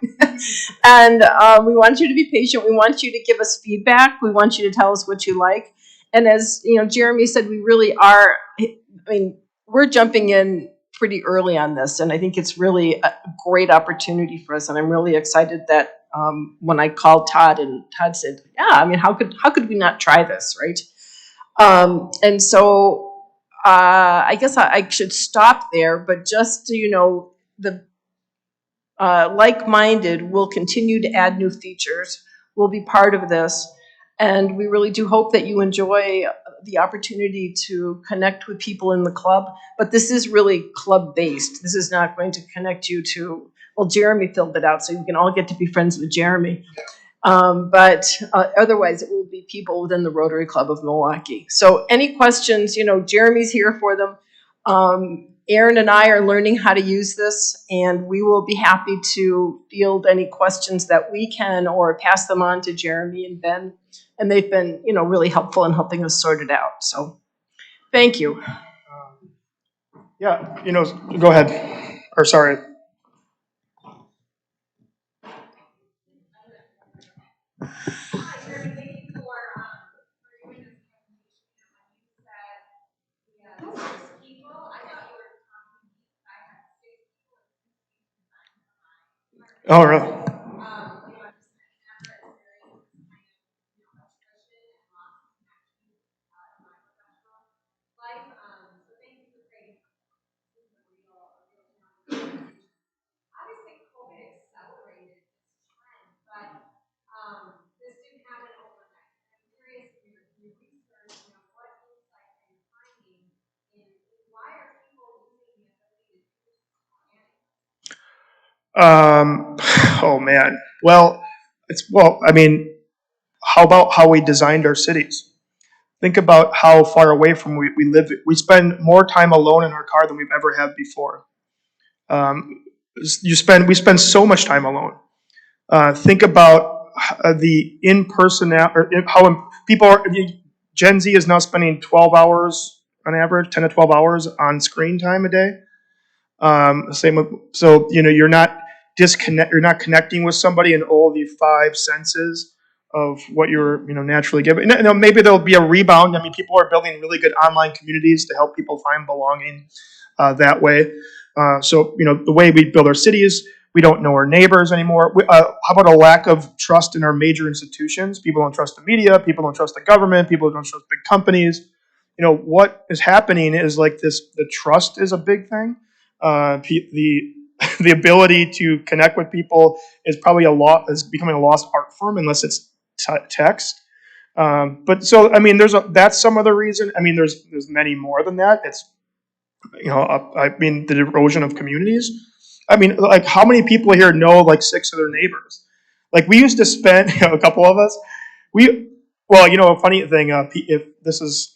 And we want you to be patient. We want you to give us feedback. We want you to tell us what you like. And as Jeremy said, we really are. We're jumping in pretty early on this, and I think it's really a great opportunity for us. And I'm really excited that when I called Todd, and Todd said, "Yeah, how could we not try this, right?" And so I guess I should stop there. But just so the LikeMinded will continue to add new features. We'll be part of this. And we really do hope that you enjoy the opportunity to connect with people in the club. But this is really club-based. This is not going to connect you to, well, Jeremy filled it out, so you can all get to be friends with Jeremy. But otherwise, it will be people within the Rotary Club of Milwaukee. So any questions, Jeremy's here for them. Aaron and I are learning how to use this, and we will be happy to field any questions that we can or pass them on to Jeremy and Ben. And they've been, really helpful in helping us sort it out. So thank you. Yeah, go ahead. Or sorry. Oh, really? Oh man. Well, how about how we designed our cities? Think about how far away from we live. We spend more time alone in our car than we've ever had before. We spend so much time alone. Think about the in-person, or how people are. Gen Z is now spending 12 hours on average, 10 to 12 hours on screen time a day. You're not you're not connecting with somebody in all the 5 senses of what you're naturally given. Maybe there'll be a rebound. People are building really good online communities to help people find belonging that way. The way we build our cities, we don't know our neighbors anymore. How about a lack of trust in our major institutions? People don't trust the media. People don't trust the government. People don't trust big companies. What is happening is like this. The trust is a big thing. The ability to connect with people is probably is becoming a lost art form unless it's text. That's some other reason. There's many more than that. It's the erosion of communities. How many people here know 6 of their neighbors? We used to spend a couple of us. A funny thing. If this is.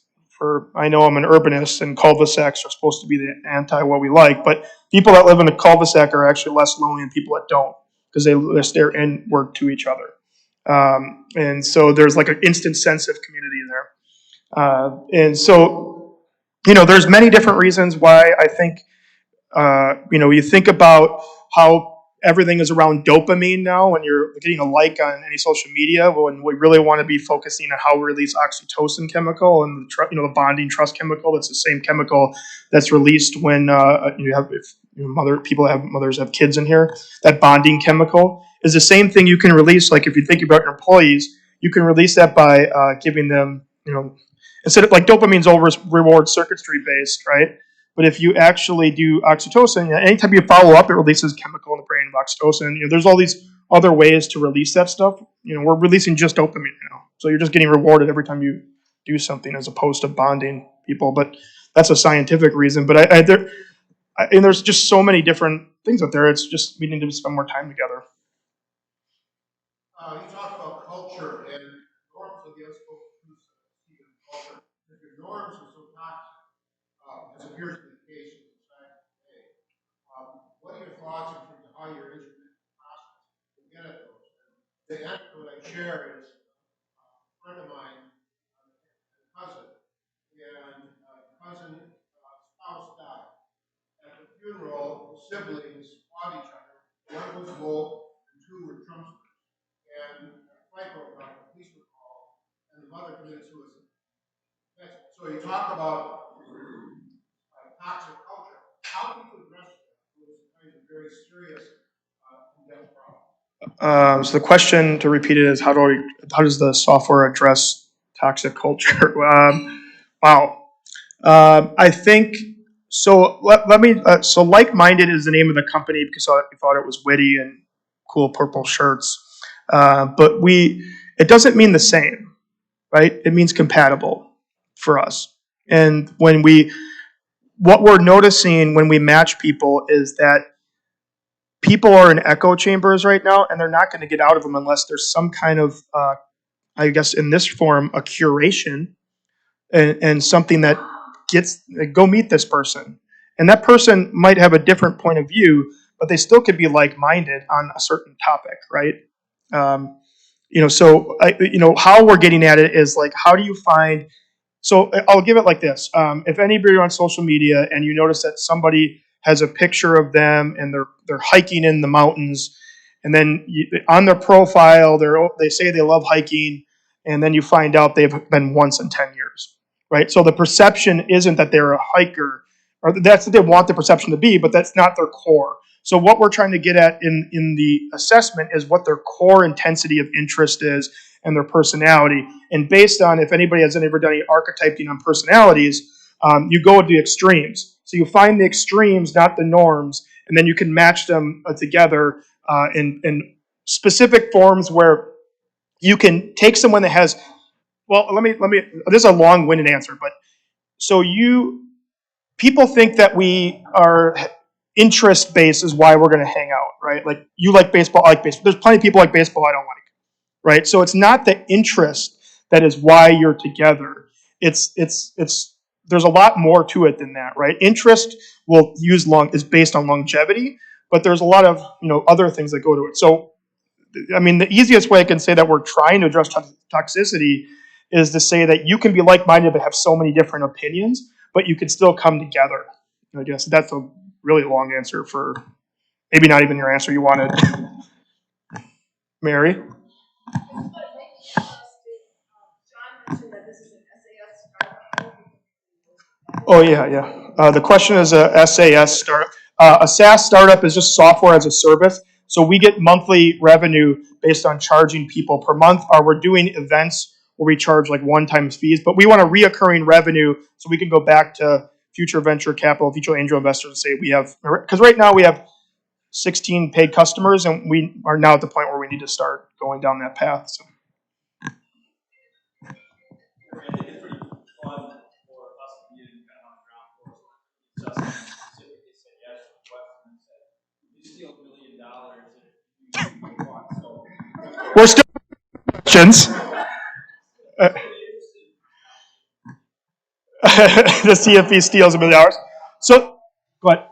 I know I'm an urbanist, and cul-de-sacs are supposed to be the anti-what we like, but people that live in a cul-de-sac are actually less lonely than people that don't, because they stare inward to each other. And so there's an instant sense of community there. There's many different reasons why I think, you think about how everything is around dopamine now when you're getting a like on any social media, when we really want to be focusing on how we release oxytocin chemical and the bonding trust chemical. That's the same chemical that's released when mothers have kids in here. That bonding chemical is the same thing you can release. If you think about your employees, you can release that by giving them instead of like dopamine's all reward circuitry based, right? But if you actually do oxytocin, anytime you follow up, it releases chemical in the brain of oxytocin. There's all these other ways to release that stuff. We're releasing just dopamine now, so you're just getting rewarded every time you do something, as opposed to bonding people. But that's a scientific reason. But and there's just so many different things out there. It's just we need to spend more time together. You talk about culture and norms of the unspoken culture. If your norms are so toxic, as appears to be the case in society today, what are your thoughts in terms of how you're instrumenting the process to get at those? The anecdote I share is a friend of mine, a cousin, and cousin spouse died. At the funeral, the siblings fought each other. One was woke, and two were Trumpsters. And a fight broke out, the police were called, and the mother committed suicide. So you talk about toxic culture. How do you address those kinds of very serious in-depth problems? So the question, to repeat it, is how does the software address toxic culture? Wow. I think so. Let me. So LikeMinded is the name of the company because we thought it was witty and cool purple shirts. But it doesn't mean the same, right? It means compatible for us. And what we're noticing when we match people is that people are in echo chambers right now, and they're not going to get out of them unless there's some kind of, I guess in this form, a curation and something that go meet this person. And that person might have a different point of view, but they still could be like-minded on a certain topic, right? How we're getting at it is like, how do you find? So I'll give it like this: if anybody on social media and you notice that somebody has a picture of them and they're hiking in the mountains, and then on their profile they say they love hiking, and then you find out they've been once in 10 years, right? So the perception isn't that they're a hiker, or that's what they want the perception to be, but that's not their core. So what we're trying to get at in the assessment is what their core intensity of interest is and their personality. And based on, if anybody has ever done any archetyping on personalities, you go to the extremes. So you find the extremes, not the norms, and then you can match them together in specific forms where you can take someone that has, well, let me, this is a long-winded answer, but so people think that we are interest based is why we're going to hang out, right? Like you like baseball, I like baseball. There's plenty of people like baseball I don't like, right? So it's not the interest that is why you're together. It's there's a lot more to it than that, right? Interest is based on longevity, but there's a lot of other things that go to it. So I mean, the easiest way I can say that we're trying to address toxicity is to say that you can be like-minded but have so many different opinions, but you can still come together. I guess that's a really long answer for maybe not even your answer you wanted. Mary? Oh, yeah. The question is a SAS startup. A SaaS startup is just software as a service. So we get monthly revenue based on charging people per month, or we're doing events where we charge like one-time fees. But we want a reoccurring revenue so we can go back to future venture capital, future angel investors and say because right now we have 16 paid customers, and we are now at the point where we need to start going down that path. So. I think it's pretty fun for us to be in kind of on the ground floor. So specifically said yes to the question and said, you steal $1 million if you walk. So we're still questions. To see if he steals $1 million. So, go ahead.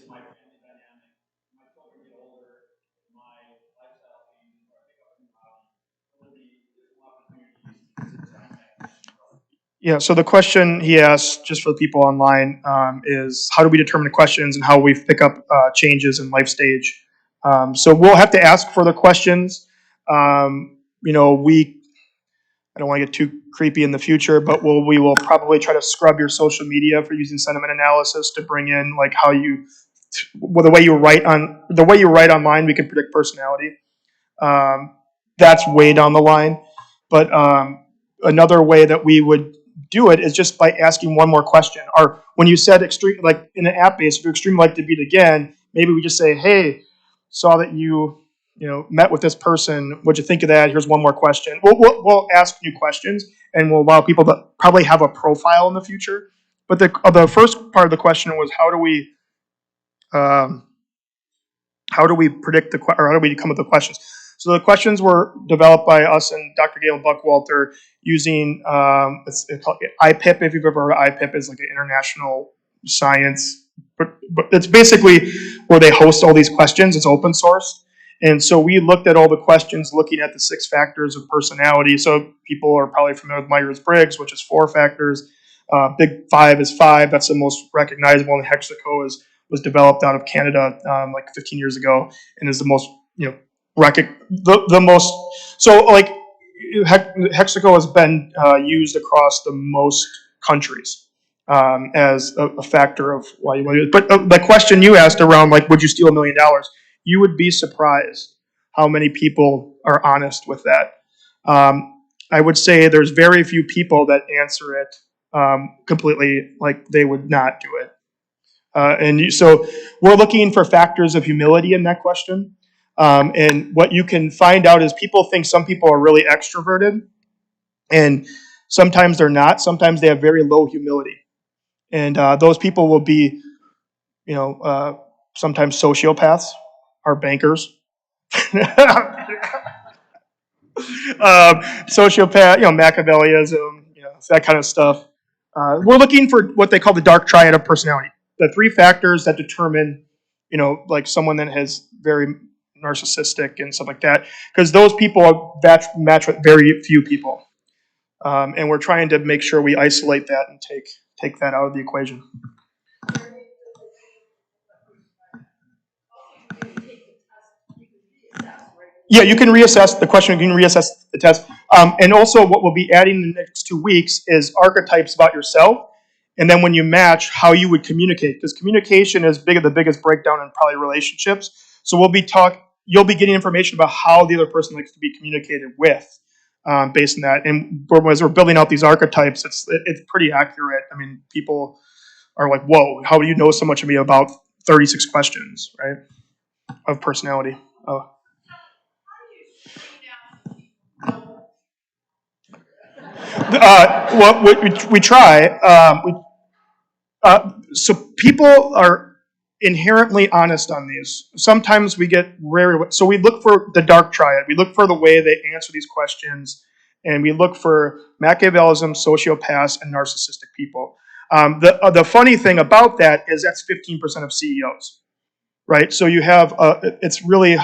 My family dynamic, my children get older, my lifestyle changes, or I pick up a new hobby, there'll be different opportunities. Yeah, so the question he asked, just for the people online, is how do we determine the questions and how we pick up changes in life stage? So we'll have to ask for the questions. I don't want to get too creepy in the future, but we will probably try to scrub your social media for using sentiment analysis to bring in like how you, well, the way you write online. We can predict personality. That's way down the line. But another way that we would do it is just by asking one more question. Or when you said extreme, like in an app base, if you're extremely like to beat again, maybe we just say, hey, saw that you met with this person. What'd you think of that? Here's one more question. We'll ask new questions, and we'll allow people to probably have a profile in the future. But the first part of the question was how do we predict or how do we come up with the questions? So the questions were developed by us and Dr. Gail Buckwalter using it's called IPIP. If you've ever heard of IPIP, is like an international science, but it's basically where they host all these questions. It's open source. And so we looked at all the questions looking at the 6 factors of personality. So people are probably familiar with Myers-Briggs, which is 4 factors. Big 5 is 5. That's the most recognizable. And Hexaco was developed out of Canada like 15 years ago and is the most, the most, so like Hexaco has been used across the most countries as a factor of why you want to do it. But the question you asked around like, would you steal $1 million? You would be surprised how many people are honest with that. I would say there's very few people that answer it completely like they would not do it. So we're looking for factors of humility in that question. And what you can find out is people think some people are really extroverted, and sometimes they're not. Sometimes they have very low humility. And those people will be, sometimes sociopaths are bankers. Sociopath, Machiavellism, that kind of stuff. We're looking for what they call the dark triad of personality. The 3 factors that determine, like someone that has very narcissistic and stuff like that, because those people match with very few people. And we're trying to make sure we isolate that and take that out of the equation. Yeah, you can reassess the question. You can reassess the test. And also what we'll be adding in the next 2 weeks is archetypes about yourself. And then when you match, how you would communicate. Because communication is the biggest breakdown in probably relationships. So you'll be getting information about how the other person likes to be communicated with based on that. And as we're building out these archetypes, it's pretty accurate. I mean, people are like, whoa, how do you know so much of me about 36 questions, right, of personality? Oh. Well, we try. So people are inherently honest on these. Sometimes we get rare. So we look for the dark triad. We look for the way they answer these questions, and we look for Machiavellism, sociopaths, and narcissistic people. The funny thing about that is that's 15% of CEOs, right? So you have it's really,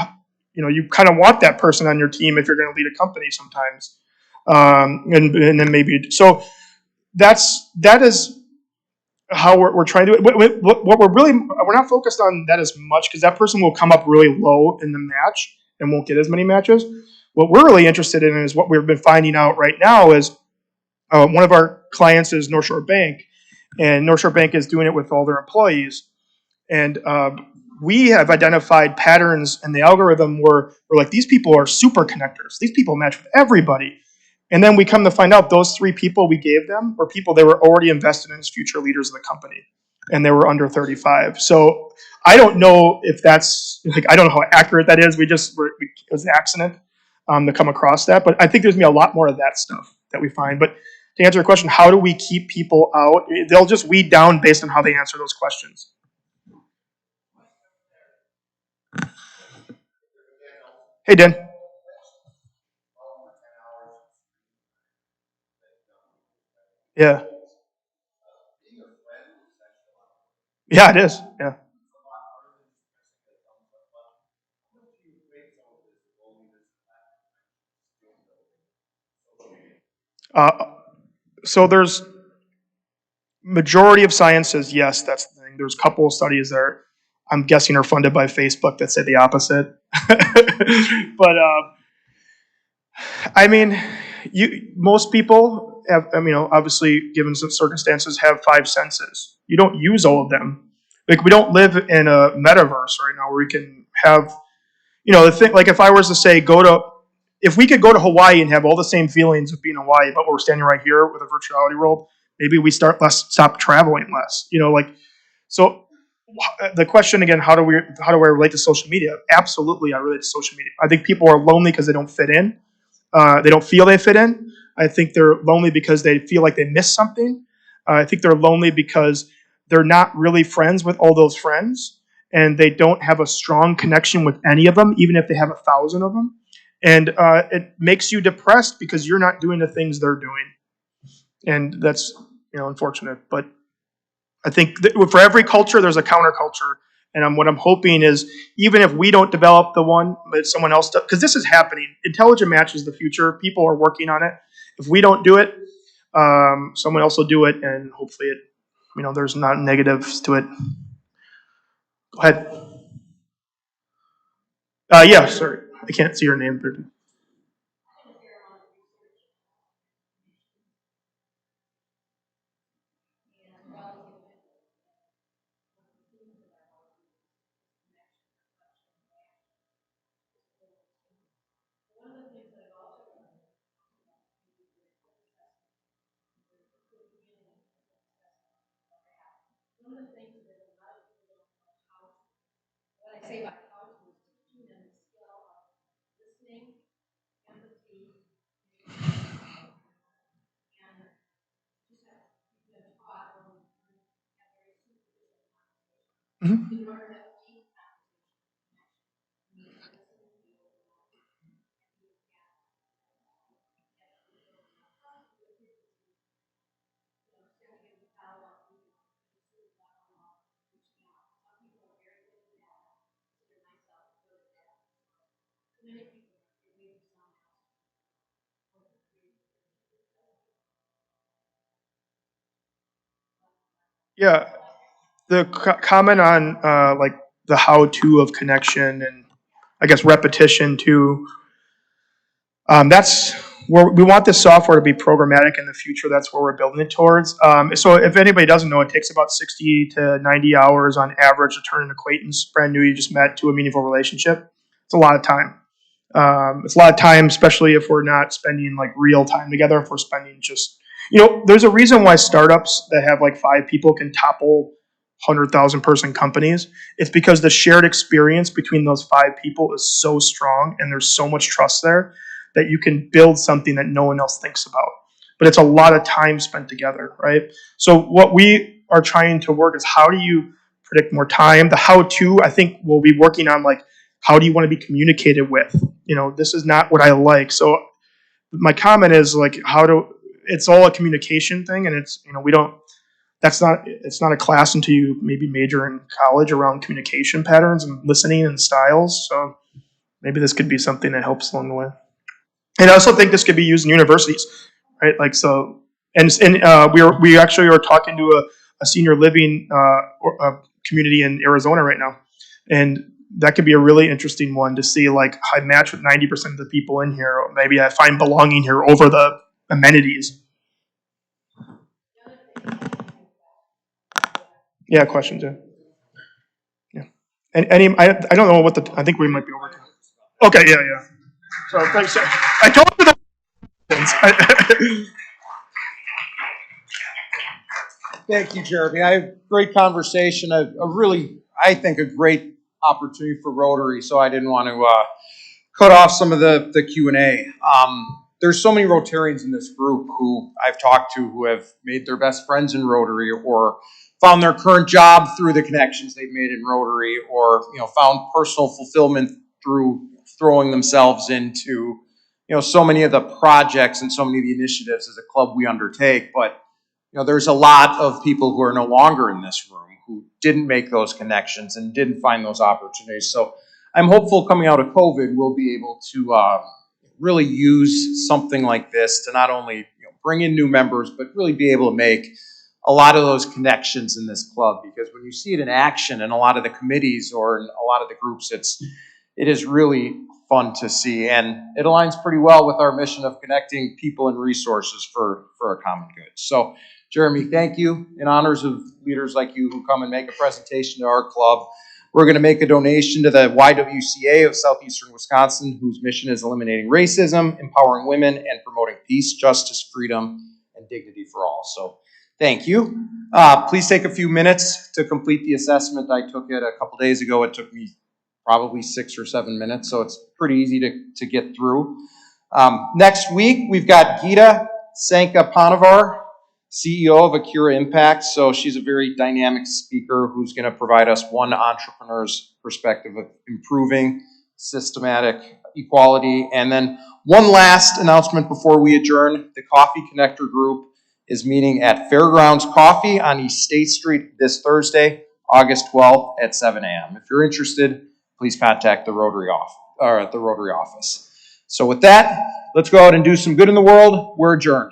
you kind of want that person on your team if you're going to lead a company sometimes. And then maybe so that is how we're trying to do it. What we're not focused on that as much because that person will come up really low in the match and won't get as many matches. What we're really interested in is what we've been finding out right now is one of our clients is North Shore Bank, and North Shore Bank is doing it with all their employees, and we have identified patterns in the algorithm where we're like, these people are super connectors. These people match with everybody. And then we come to find out those 3 people we gave them were people that were already invested in as future leaders of the company. And they were under 35. So I don't know if that's, I don't know how accurate that is. It was an accident to come across that. But I think there's going to be a lot more of that stuff that we find. But to answer your question, how do we keep people out? They'll just weed down based on how they answer those questions. Hey, Dan. Yeah. Yeah, it is. Yeah. So there's majority of science says yes, that's the thing. There's a couple of studies that I'm guessing are funded by Facebook that say the opposite. But I mean, most people have, I mean, obviously, given some circumstances, have 5 senses. You don't use all of them. Like, we don't live in a metaverse right now where we can have, the thing, like if I was to say, if we could go to Hawaii and have all the same feelings of being in Hawaii, but we're standing right here with a virtuality world, maybe we stop traveling less. So the question again, how do I relate to social media? Absolutely, I relate to social media. I think people are lonely because they don't fit in. They don't feel they fit in. I think they're lonely because they feel like they miss something. I think they're lonely because they're not really friends with all those friends, and they don't have a strong connection with any of them, even if they have 1,000 of them. And it makes you depressed because you're not doing the things they're doing, and that's unfortunate. But I think for every culture, there's a counterculture. And what I'm hoping is, even if we don't develop the one, but someone else does, because this is happening. Intelligent match is the future. People are working on it. If we don't do it, someone else will do it, and hopefully there's not negatives to it. Go ahead. Yeah, sorry. I can't see your name. Mm-hmm. Yeah, the comment on like the how-to of connection and I guess repetition too. That's where we want this software to be programmatic in the future. That's where we're building it towards. So if anybody doesn't know, it takes about 60 to 90 hours on average to turn an acquaintance, brand new you just met, to a meaningful relationship. It's a lot of time. It's a lot of time, especially if we're not spending like real time together. If we're spending just, there's a reason why startups that have like 5 people can topple 100,000 person companies. It's because the shared experience between those 5 people is so strong, and there's so much trust there that you can build something that no one else thinks about. But it's a lot of time spent together, right? So what we are trying to work is, how do you predict more time? The how-to, I think we'll be working on, like, how do you want to be communicated with? This is not what I like. So my comment is like, it's all a communication thing, and it's, it's not a class until you maybe major in college around communication patterns and listening and styles. So maybe this could be something that helps along the way. And I also think this could be used in universities, right? Like, so, and we actually are talking to a senior living community in Arizona right now, and that could be a really interesting one to see. Like, I match with 90% of the people in here. Or maybe I find belonging here over the amenities. Yeah, questions. Yeah. And I don't know what I think we might be over. Okay, yeah. So thanks. I told you the. Thank you, Jeremy. Great conversation. I think, a great opportunity for Rotary. So I didn't want to cut off some of the Q&A. There's so many Rotarians in this group who I've talked to who have made their best friends in Rotary, or found their current job through the connections they've made in Rotary, or found personal fulfillment through throwing themselves into so many of the projects and so many of the initiatives as a club we undertake. But there's a lot of people who are no longer in this room who didn't make those connections and didn't find those opportunities. So I'm hopeful coming out of COVID, we'll be able to really use something like this to not only bring in new members, but really be able to make a lot of those connections in this club. Because when you see it in action in a lot of the committees or in a lot of the groups, it is really fun to see, and it aligns pretty well with our mission of connecting people and resources for a common good. So, Jeremy, thank you. In honors of leaders like you who come and make a presentation to our club, we're going to make a donation to the YWCA of Southeastern Wisconsin, whose mission is eliminating racism, empowering women, and promoting peace, justice, freedom, and dignity for all. So, thank you. Please take a few minutes to complete the assessment. I took it a couple days ago. It took me probably 6 or 7 minutes, so it's pretty easy to get through. Next week, we've got Geeta Sankapanavar, CEO of Acura Impact. So she's a very dynamic speaker who's going to provide us one entrepreneur's perspective of improving systematic equality. And then one last announcement before we adjourn. The Coffee Connector Group is meeting at Fairgrounds Coffee on East State Street this Thursday, August 12th at 7 a.m. If you're interested, please contact the Rotary office. So with that, let's go out and do some good in the world. We're adjourned.